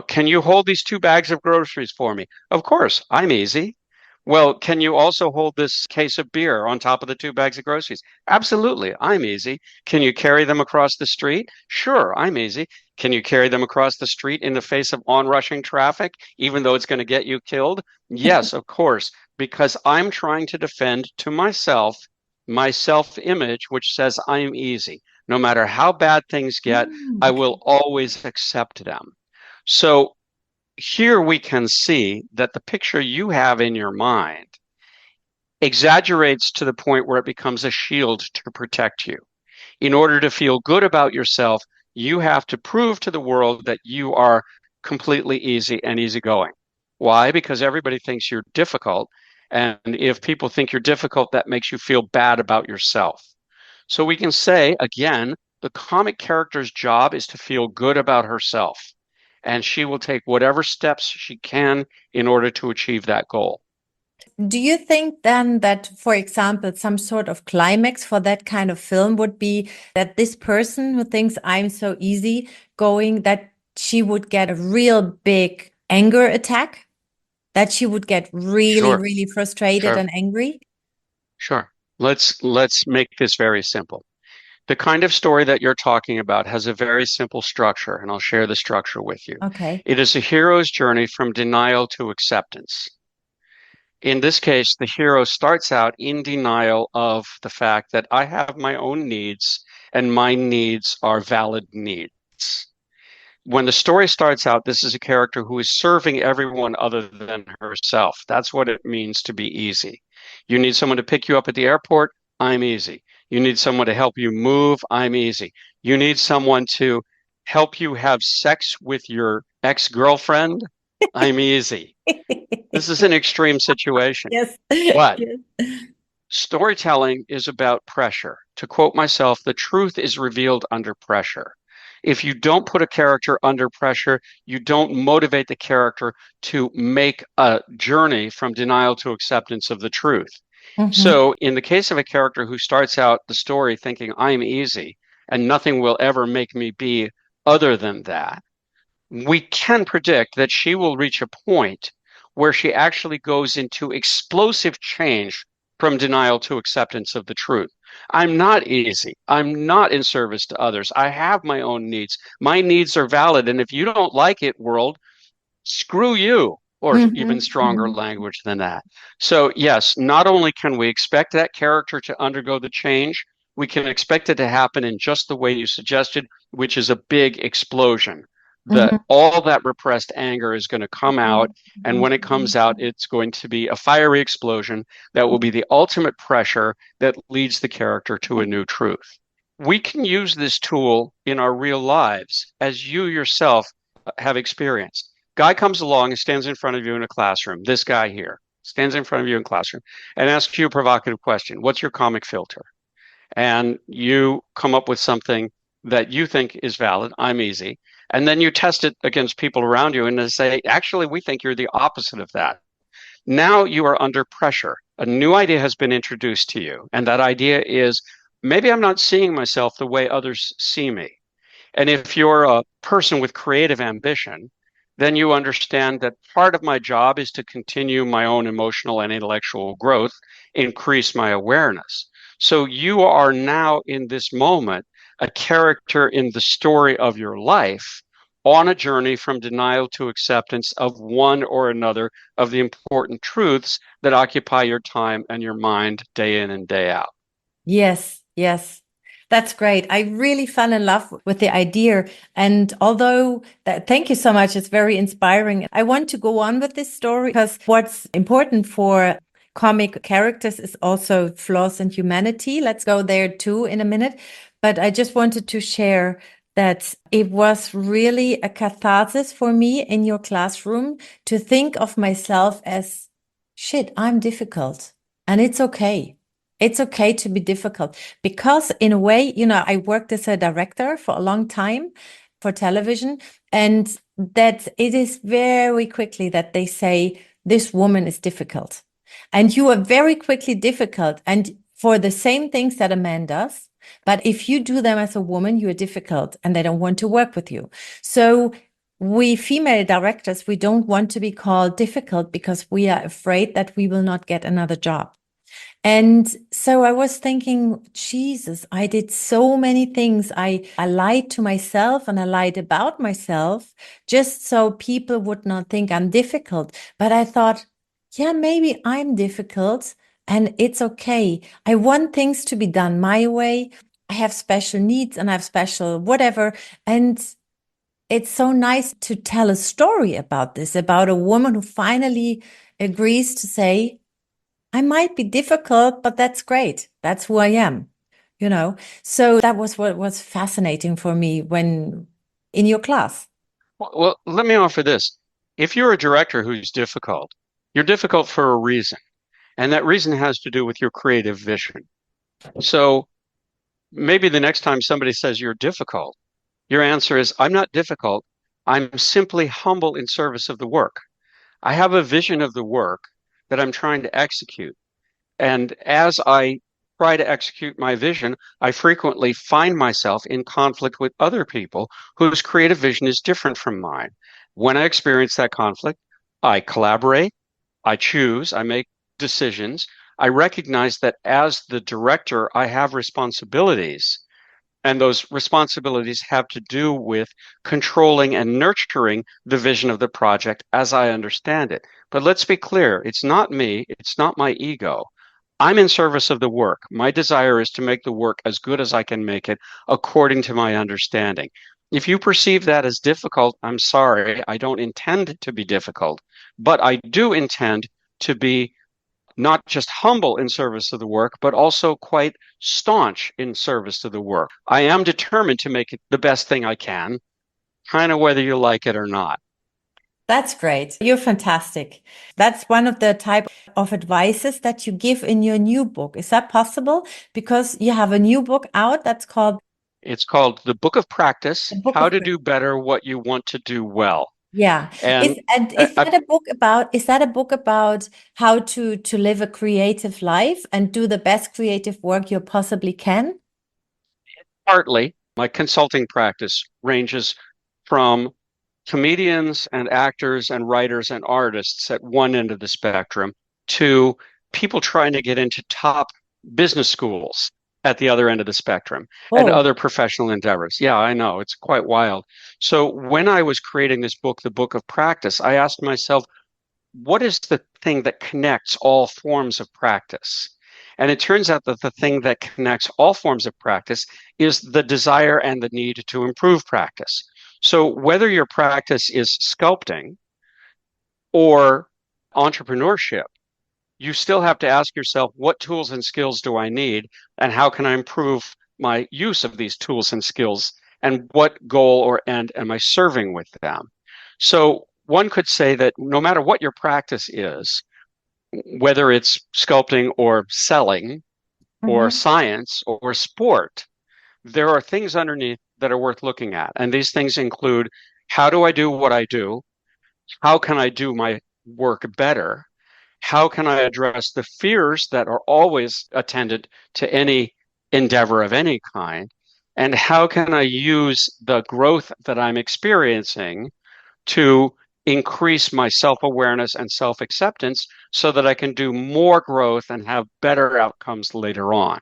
can you hold these 2 bags of groceries for me? Of course, I'm easy. Well, can you also hold this case of beer on top of the 2 bags of groceries? Absolutely, I'm easy. Can you carry them across the street? Sure, I'm easy. Can you carry them across the street in the face of onrushing traffic, even though it's going to get you killed? Yes, of course, because I'm trying to defend to myself my self-image, which says I'm easy. No matter how bad things get, I Okay. will always accept them. So here we can see that the picture you have in your mind exaggerates to the point where it becomes a shield to protect you. In order to feel good about yourself, you have to prove to the world that you are completely easy and easygoing. Why? Because everybody thinks you're difficult. And if people think you're difficult, that makes you feel bad about yourself. So we can say, again, the comic character's job is to feel good about herself. And she will take whatever steps she can in order to achieve that goal. Do you think then that, for example, some sort of climax for that kind of film would be that this person who thinks I'm so easy going, that she would get a real big anger attack, that she would get really, Sure, really frustrated sure, and angry? sure. Let's make this very simple. The kind of story that you're talking about has a very simple structure, and I'll share the structure with you. Okay. It is a hero's journey from denial to acceptance. In this case, the hero starts out in denial of the fact that I have my own needs and my needs are valid needs. When the story starts out, this is a character who is serving everyone other than herself. That's what it means to be easy. You need someone to pick you up at the airport, I'm easy. You need someone to help you move, I'm easy. You need someone to help you have sex with your ex-girlfriend, I'm easy. This is an extreme situation. Yes. But Yes. storytelling is about pressure. To quote myself, the truth is revealed under pressure. If you don't put a character under pressure, you don't motivate the character to make a journey from denial to acceptance of the truth. Mhm. So, in the case of a character who starts out the story thinking, I'm easy and nothing will ever make me be other than that, we can predict that she will reach a point where she actually goes into explosive change from denial to acceptance of the truth. I'm not easy. I'm not in service to others. I have my own needs. My needs are valid. And if you don't like it, world, screw you, or even Mhm. stronger Mhm. language than that. So, yes, not only can we expect that character to undergo the change, we can expect it to happen in just the way you suggested, which is a big explosion. That Mhm. all that repressed anger is going to come out. And when it comes out, Mhm. it's going to be a fiery explosion that will be the ultimate pressure that leads the character to a new truth. We can use this tool in our real lives, as you yourself have experienced. Guy comes along and stands in front of you in a classroom. This guy here stands in front of you in a classroom and asks you a provocative question. What's your comic filter? And you come up with something that you think is valid. I'm easy. And then you test it against people around you and they say, actually, we think you're the opposite of that. Now you are under pressure. A new idea has been introduced to you. And that idea is maybe I'm not seeing myself the way others see me. And if you're a person with creative ambition, then you understand that part of my job is to continue my own emotional and intellectual growth, increase my awareness. So you are now in this moment a character in the story of your life on a journey from denial to acceptance of one or another of the important truths that occupy your time and your mind day in and day out. Yes, yes. That's great. I really fell in love with the idea. And although that, thank you so much. It's very inspiring. I want to go on with this story because what's important for comic characters is also flaws and humanity. Let's go there too in a minute. But I just wanted to share that it was really a catharsis for me in your classroom to think of myself as shit, I'm difficult and it's okay. It's okay to be difficult because in a way, I worked as a director for a long time for television, and that it is very quickly that they say, this woman is difficult. And you are very quickly difficult. And for the same things that a man does, but if you do them as a woman, you are difficult and they don't want to work with you. So we female directors, we don't want to be called difficult because we are afraid that we will not get another job. And so I was thinking, Jesus, I did so many things. I lied to myself and I lied about myself just so people would not think I'm difficult. But I thought, yeah, maybe I'm difficult, and it's okay. I want things to be done my way. I have special needs and I have special whatever. And it's so nice to tell a story about this, about a woman who finally agrees to say, I might be difficult, but that's great. That's who I am, you know? So that was what was fascinating for me when in your class. Well, let me offer this. If you're a director who's difficult, you're difficult for a reason, and that reason has to do with your creative vision. So maybe the next time somebody says you're difficult, your answer is, I'm not difficult. I'm simply humble in service of the work. I have a vision of the work that I'm trying to execute. And as I try to execute my vision, I frequently find myself in conflict with other people whose creative vision is different from mine. When I experience that conflict, I collaborate, I choose, I make decisions. I recognize that as the director, I have responsibilities, and those responsibilities have to do with controlling and nurturing the vision of the project as I understand it. But let's be clear, it's not me, it's not my ego. I'm in service of the work. My desire is to make the work as good as I can make it according to my understanding. If you perceive that as difficult, I'm sorry, I don't intend to be difficult, but I do intend to be not just humble in service of the work, but also quite staunch in service to the work. I am determined to make it the best thing I can, kind of whether you like it or not. That's great. You're fantastic. That's one of the type of advices that you give in your new book. Is that possible? Because you have a new book out that's called It's called The Book of The Practice, Book How of to Do Better What You Want to Do Well. Yeah. And Is I, that a book about how to live a creative life and do the best creative work you possibly can? partly my consulting practice ranges from comedians and actors and writers and artists at one end of the spectrum to people trying to get into top business schools at the other end of the spectrum and Oh, other professional endeavors. Yeah, I know. It's quite wild. So when I was creating this book, The Book of Practice, I asked myself, what is the thing that connects all forms of practice? And it turns out that the thing that connects all forms of practice is the desire and the need to improve practice. So whether your practice is sculpting or entrepreneurship, you still have to ask yourself, what tools and skills do I need? And how can I improve my use of these tools and skills? And what goal or end am I serving with them? So one could say that no matter what your practice is, whether it's sculpting or selling or hmm. science or sport, there are things underneath that are worth looking at. And these things include, how do I do what I do? How can I do my work better? How can I address the fears that are always attendant to any endeavor of any kind? And how can I use the growth that I'm experiencing to increase my self-awareness and self-acceptance so that I can do more growth and have better outcomes later on?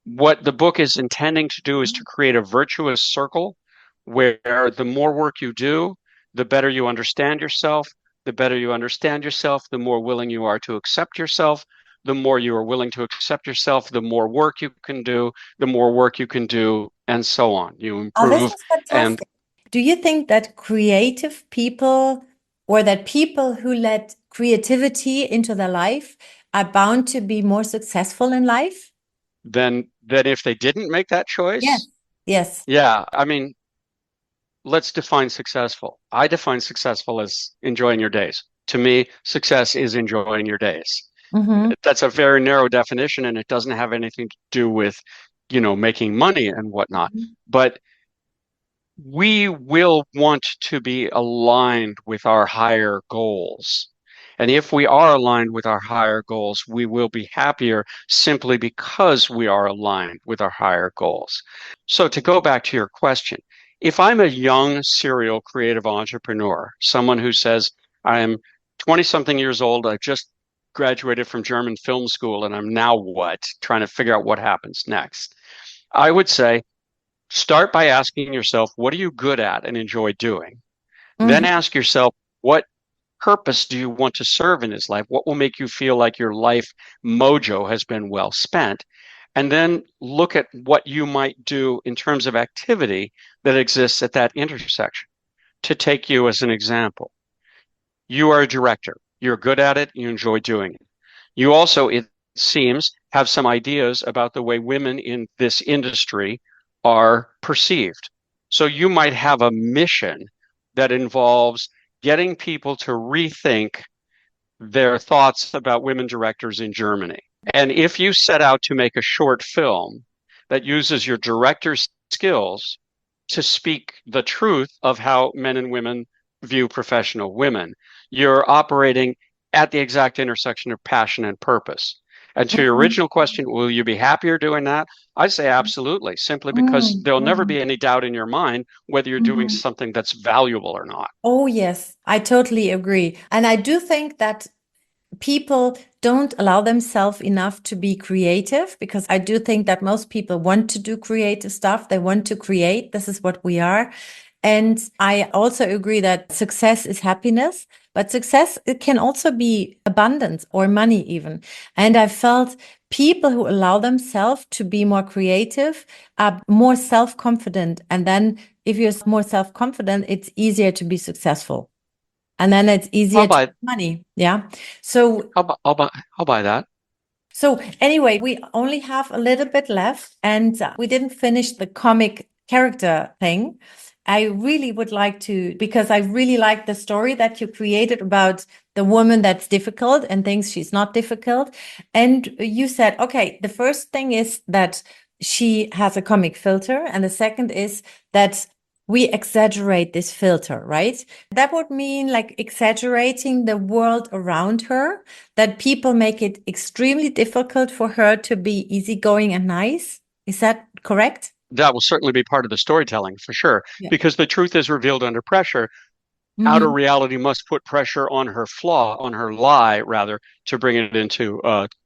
What the book is intending to do is to create a virtuous circle where the more work you do, the better you understand yourself. The better you understand yourself, the more willing you are to accept yourself. The more you are willing to accept yourself, the more work you can do, the more work you can do, and so on. You Oh, this improve. is And fantastic. Do you think that creative people or that people who let creativity into their life are bound to be more successful in life? then if they didn't make that Yes. choice, Yes. yeah, I mean, let's define successful. I define successful as enjoying your days. To me, success is enjoying your days. Hmm. That's a very narrow definition, and it doesn't have anything to do with, making money and whatnot. But we will want to be aligned with our higher goals. And if we are aligned with our higher goals, we will be happier simply because we are aligned with our higher goals. So to go back to your question, if I'm a young serial creative entrepreneur, someone who says, I'm 20 something years old, I just graduated from German film school, and I'm now what? Trying to figure out what happens next. I would say, start by asking yourself, what are you good at and enjoy doing? Then Hmm. ask yourself, what purpose do you want to serve in his life? What will make you feel like your life mojo has been well spent? And then look at what you might do in terms of activity that exists at that intersection. To take you as an example, you are a director. You're good at it. You enjoy doing it. You also, it seems, have some ideas about the way women in this industry are perceived. So you might have a mission that involves getting people to rethink their thoughts about women directors in Germany. And if you set out to make a short film that uses your director's skills to speak the truth of how men and women view professional women, you're operating at the exact intersection of passion and purpose. And to your Mhm. original question, will you be happier doing that? I say absolutely, simply because Mm, there'll never mm, be any doubt in your mind whether you're doing mhm. something that's valuable or not. Oh, yes, I totally agree. And I do think that people don't allow themselves enough to be creative, because I do think that most people want to do creative stuff. They want to create. This is what we are. And I also agree that success is happiness, but success, it can also be abundance or money even. And I felt people who allow themselves to be more creative are more self-confident. And then if you're more self-confident, it's easier to be successful. And then it's I'll easier to buy, make money. Yeah. So I'll buy that. so anyway, we only have a little bit left, and we didn't finish the comic character thing. I really would like to, because I really like the story that you created about the woman that's difficult and thinks she's not difficult. And you said, okay, the first thing is that she has a comic filter, and the second is that we exaggerate this filter, right? That would mean like exaggerating the world around her, that people make it extremely difficult for her to be easygoing and nice. Is that correct? That will certainly be part of the storytelling for sure, Yeah. because the truth is revealed under pressure. Outer Hmm. reality must put pressure on her flaw, on her lie, rather, to bring it into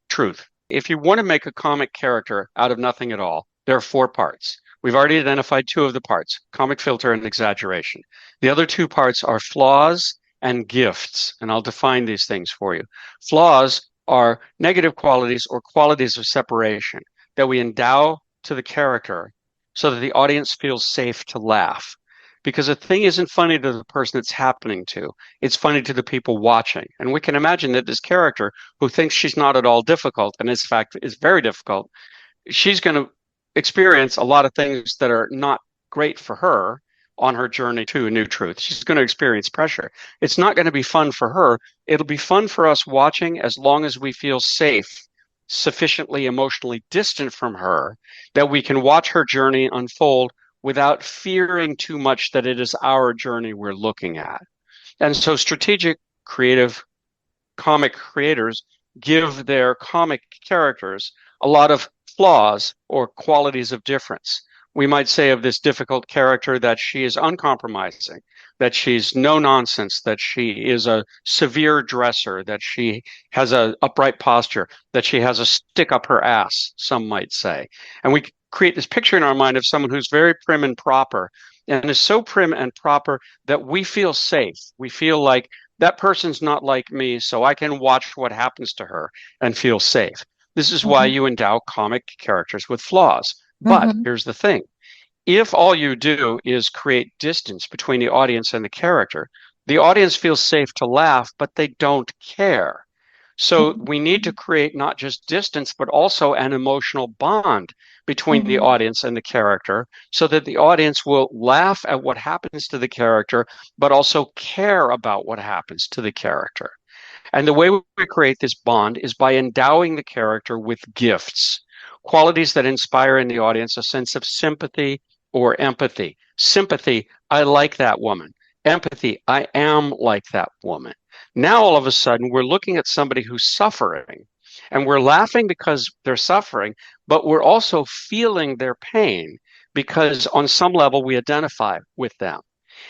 truth. If you want to make a comic character out of nothing at all, there are four parts. We've already identified two of the parts, comic filter and exaggeration. The other two parts are flaws and gifts, and I'll define these things for you. Flaws are negative qualities or qualities of separation that we endow to the character so that the audience feels safe to laugh, because a thing isn't funny to the person it's happening to. It's funny to the people watching. And we can imagine that this character, who thinks she's not at all difficult, and in fact is very difficult, she's going to experience a lot of things that are not great for her on her journey to a new truth. She's going to experience pressure. It's not going to be fun for her. It'll be fun for us watching, as long as we feel safe, sufficiently emotionally distant from her, that we can watch her journey unfold without fearing too much that it is our journey we're looking at. And so strategic creative comic creators give their comic characters a lot of flaws or qualities of difference. We might say of this difficult character that she is uncompromising, that she's no nonsense, that she is a severe dresser, that she has a upright posture, that she has a stick up her ass, some might say. And we create this picture in our mind of someone who's very prim and proper, and is so prim and proper that we feel safe. We feel like that person's not like me, so I can watch what happens to her and feel safe. This is why Mhm. you endow comic characters with flaws. But Mhm. here's the thing. If all you do is create distance between the audience and the audience feels safe to laugh, but they don't care. So we need to create not just distance, but also an emotional bond between the Mhm. audience and the character, so that the audience will laugh at what happens to the character, but also care about what happens to the character. And the way we create this bond is by endowing the character with gifts, qualities that inspire in the audience a sense of sympathy or empathy. Sympathy, I like that woman. Empathy, I am like that woman. Now, all of a sudden, we're looking at somebody who's suffering, and we're laughing because they're suffering, but we're also feeling their pain because on some level we identify with them.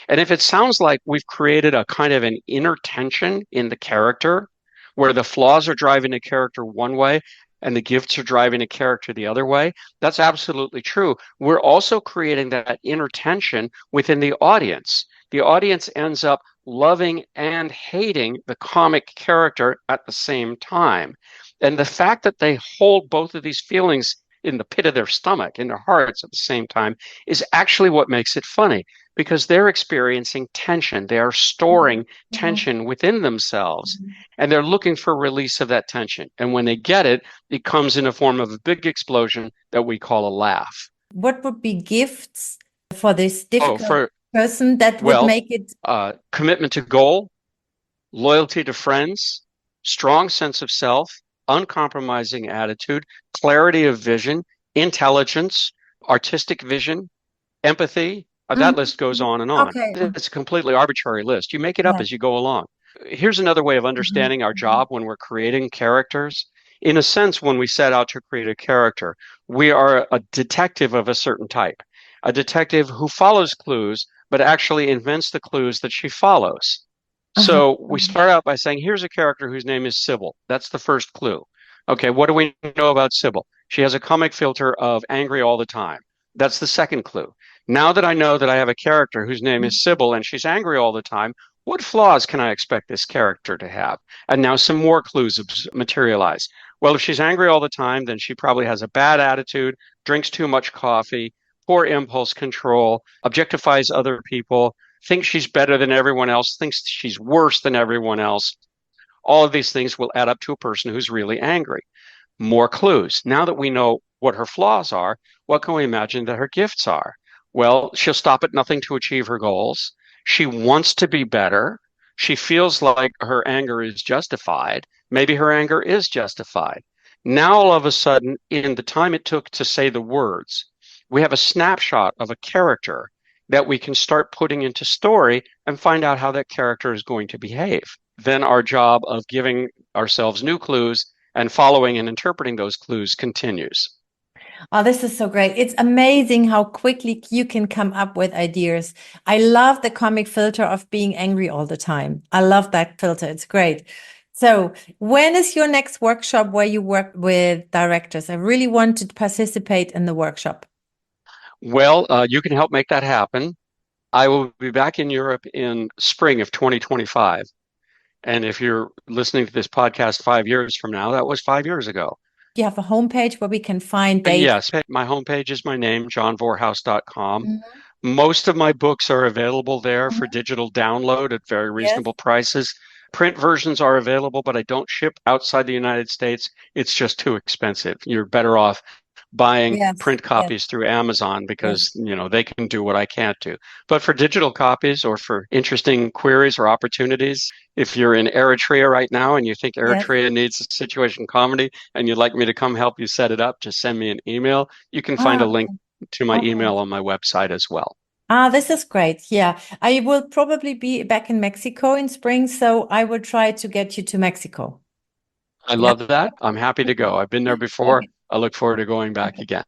And if it sounds like we've created a kind of an inner tension in the character, where the flaws are driving the character one way and the gifts are driving the character the other way, that's absolutely true. We're also creating that inner tension within the audience. the audience ends up loving and hating the comic character at the same time. And the fact that they hold both of these feelings in the pit of their stomach, in their hearts at the same time, is actually what makes it funny because they're experiencing tension. They are storing tension within themselves and they're looking for release of that tension. And when they get it, it comes in a form of a big explosion that we call a laugh. What would be gifts for this Oh, difficult person that would well, make it? commitment to goal, loyalty to friends, strong sense of self, uncompromising attitude, clarity of vision, intelligence, artistic vision, empathy. That list goes on and on. Okay. It's a completely arbitrary list. You make it up Yeah. as you go along. Here's another way of understanding our job when we're creating characters. In a sense, when we set out to create a character, we are a detective of a certain type, a detective who follows clues, but actually invents the clues that she follows. Uh-huh. So we start out by saying, here's a character whose name is Sybil. That's the first clue. Okay, what do we know about Sybil? She has a comic filter of angry all the time. That's the second clue. Now that I know that I have a character whose name is Sybil and she's angry all the time, what flaws can I expect this character to have? And now some more clues materialize. Well, if she's angry all the time, then she probably has a bad attitude, drinks too much coffee, poor impulse control, objectifies other people, thinks she's better than everyone else, thinks she's worse than everyone else. All of these things will add up to a person who's really angry. More clues. Now that we know what her flaws are, what can we imagine that her gifts are? Well, she'll stop at nothing to achieve her goals. She wants to be better. She feels like her anger is justified. Maybe her anger is justified. Now, all of a sudden, in the time it took to say the words, we have a snapshot of a character that we can start putting into story and find out how that character is going to behave. Then our job of giving ourselves new clues and following and interpreting those clues continues. Oh, this is so great. It's amazing how quickly you can come up with ideas. I love the comic filter of being angry all the time. I love that filter. It's great. So, when is your next workshop where you work with directors? I really want to participate in the workshop. Well, you can help make that happen. I will be back in Europe in spring of 2025. And if you're listening to this podcast 5 years from now, that was 5 years ago. You have a homepage where we can find dates. Yes, my homepage is my name, johnvorhaus.com. Mhm. Most of my books are available there for digital download at very Yes, reasonable prices. Print versions are available, but I don't ship outside the United States. It's just too expensive. You're better off buying yes, print yes, copies through Amazon yes, because, they can do what I can't do. But for digital copies or for interesting queries or opportunities, if you're in Eritrea right now and you think yes. Eritrea needs a situation comedy and you'd like me to come help you set it up, just send me an email. You can find Ah, a link to my okay. email on my website as well. Ah, this is great. Yeah, I will probably be back in Mexico in spring, so I will try to get you to Mexico. I Yeah. love that. I'm happy to go. I've been there before. Okay. I look forward to going back again.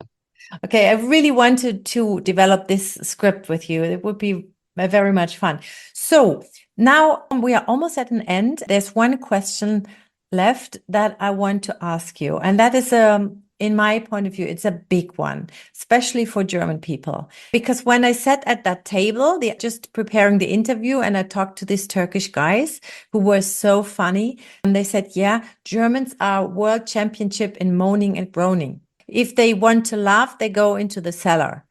Okay, I really wanted to develop this script with you. It would be very much fun. So now we are almost at an end. There's one question left that I want to ask you, and that is in my point of view, it's a big one, especially for German people. Because when I sat at that table, they're just preparing the interview, and I talked to these Turkish guys who were so funny. And they said, yeah, Germans are world championship in moaning and groaning. If they want to laugh, they go into the cellar.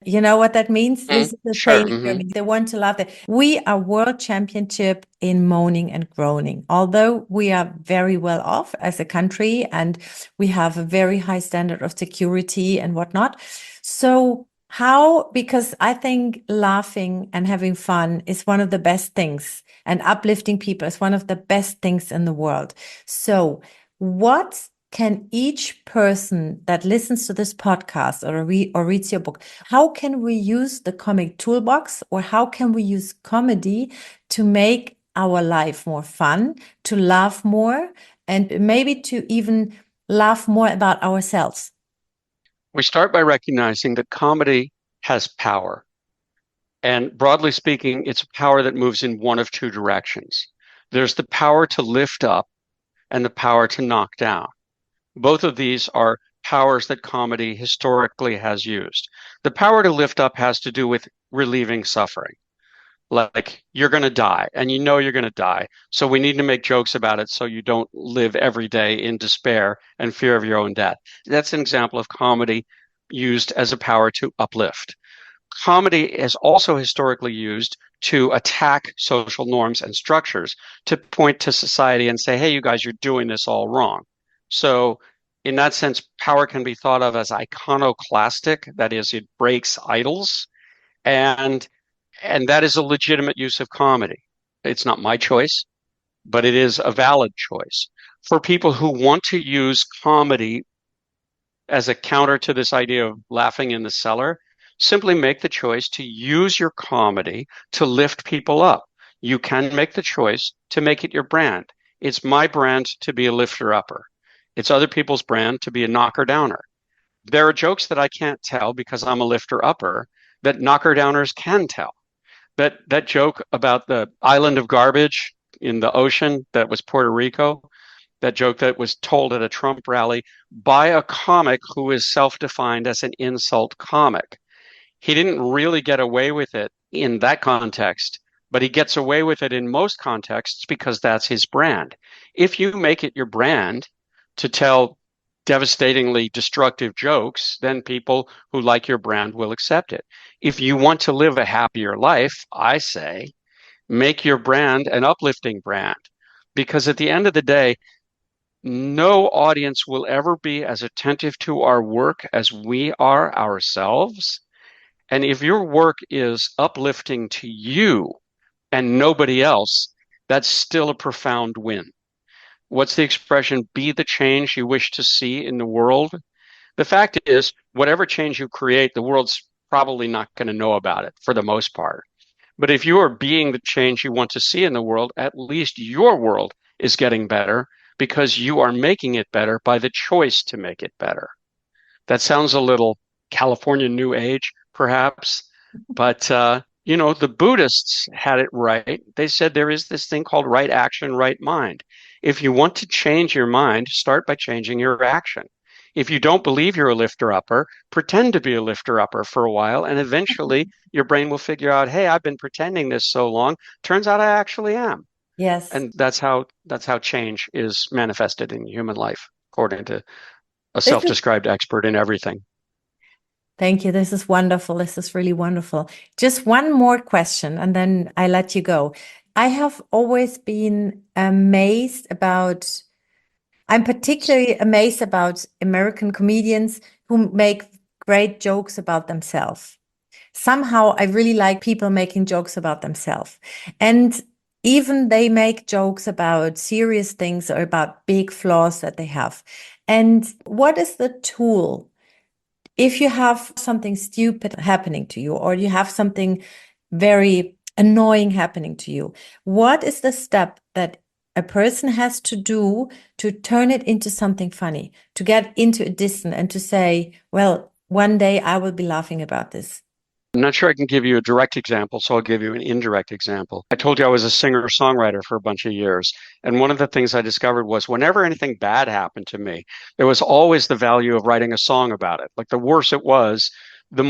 You know what that means? This is the Sure. saying in Germany. They want to laugh. We are world championship in moaning and groaning. Although we are very well off as a country and we have a very high standard of security and whatnot. So how, because I think laughing and having fun is one of the best things, and uplifting people is one of the best things in the world. So what can each person that listens to this podcast or reads your book, how can we use the comic toolbox, or how can we use comedy to make our life more fun, to laugh more, and maybe to even laugh more about ourselves? We start by recognizing that comedy has power. And broadly speaking, it's a power that moves in one of two directions. There's the power to lift up and the power to knock down. Both of these are powers that comedy historically has used. The power to lift up has to do with relieving suffering. Like you're going to die and you know you're going to die. So we need to make jokes about it so you don't live every day in despair and fear of your own death. That's an example of comedy used as a power to uplift. Comedy is also historically used to attack social norms and structures, to point to society and say, hey, you guys, you're doing this all wrong. So, in that sense, power can be thought of as iconoclastic. That is, it breaks idols. And that is a legitimate use of comedy. It's not my choice, but it is a valid choice. For people who want to use comedy as a counter to this idea of laughing in the cellar, simply make the choice to use your comedy to lift people up. You can make the choice to make it your brand. It's my brand to be a lifter upper. It's other people's brand to be a knocker downer. There are jokes that I can't tell because I'm a lifter upper that knocker downers can tell. That joke about the island of garbage in the ocean that was Puerto Rico, that joke that was told at a Trump rally by a comic who is self-defined as an insult comic. He didn't really get away with it in that context, but he gets away with it in most contexts because that's his brand. If you make it your brand to tell devastatingly destructive jokes, then people who like your brand will accept it. If you want to live a happier life, I say, make your brand an uplifting brand. Because at the end of the day, no audience will ever be as attentive to our work as we are ourselves. And if your work is uplifting to you and nobody else, that's still a profound win. What's the expression? Be the change you wish to see in the world. The fact is, whatever change you create, the world's probably not going to know about it for the most part. But if you are being the change you want to see in the world, at least your world is getting better because you are making it better by the choice to make it better. That sounds a little California New Age, perhaps, but the Buddhists had it right. They said there is this thing called right action, right mind. If you want to change your mind, start by changing your action. If you don't believe you're a lifter upper, pretend to be a lifter upper for a while, and eventually your brain will figure out, hey, I've been pretending this so long. Turns out I actually am. Yes. And that's how change is manifested in human life, according to a self-described expert in everything. Thank you. This is wonderful. This is really wonderful. Just one more question, and then I let you go. I have always been amazed about, I'm particularly amazed about American comedians who make great jokes about themselves. Somehow I really like people making jokes about themselves. And even they make jokes about serious things or about big flaws that they have. And what is the tool? If you have something stupid happening to you, or you have something very annoying happening to you, what is the step that a person has to do to turn it into something funny, to get into a distance and to say, well, one day I will be laughing about this? I'm not sure I can give you a direct example, so I'll give you an indirect example. I told you I was a singer-songwriter for a bunch of years. And one of the things I discovered was whenever anything bad happened to me, there was always the value of writing a song about it. Like the worse it was, the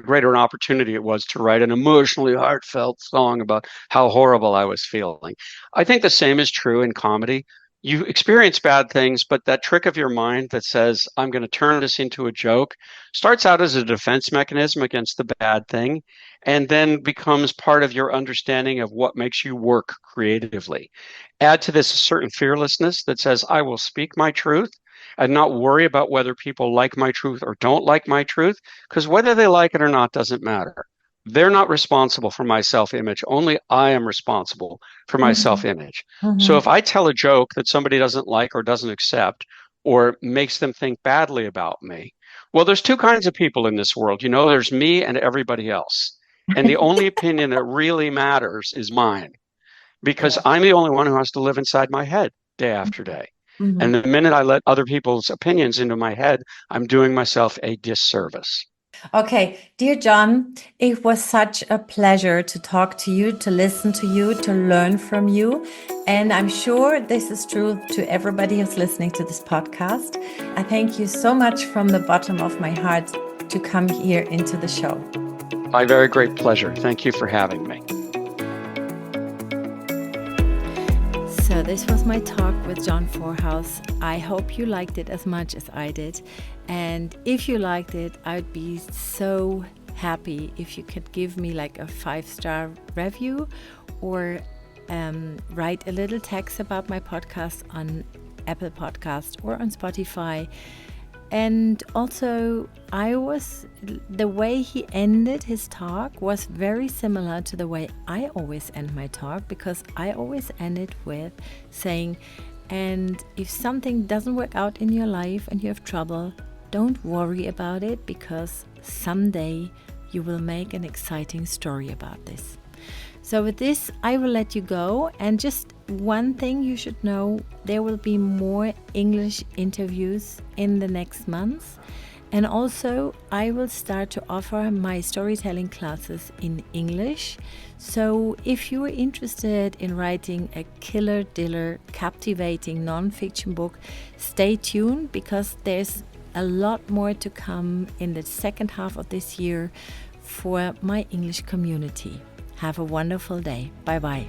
greater an opportunity it was to write an emotionally heartfelt song about how horrible I was feeling. I think the same is true in comedy. You experience bad things, but that trick of your mind that says, I'm going to turn this into a joke, starts out as a defense mechanism against the bad thing, and then becomes part of your understanding of what makes you work creatively. Add to this a certain fearlessness that says, I will speak my truth and not worry about whether people like my truth or don't like my truth, because whether they like it or not doesn't matter. They're not responsible for my self-image. Only I am responsible for my self-image. So if I tell a joke that somebody doesn't like or doesn't accept or makes them think badly about me, well, there's two kinds of people in this world. There's me and everybody else. And the only opinion that really matters is mine, because I'm the only one who has to live inside my head day after day. And the minute I let other people's opinions into my head, I'm doing myself a disservice. Okay, dear John, it was such a pleasure to talk to you, to listen to you, to learn from you. And I'm sure this is true to everybody who's listening to this podcast. I thank you so much from the bottom of my heart to come here into the show. My very great pleasure. Thank you for having me. So this was my talk with John Vorhaus. I hope you liked it as much as I did. And if you liked it, I'd be so happy if you could give me like a 5-star review or write a little text about my podcast on Apple Podcast or on Spotify. And also, the way he ended his talk was very similar to the way I always end my talk, because I always end it with saying, and if something doesn't work out in your life and you have trouble, don't worry about it, because someday you will make an exciting story about this. So with this, I will let you go. And just one thing you should know, there will be more English interviews in the next months. And also, I will start to offer my storytelling classes in English. So if you are interested in writing a killer diller, captivating non-fiction book, stay tuned, because there's a lot more to come in the second half of this year for my English community. Have a wonderful day. Bye-bye.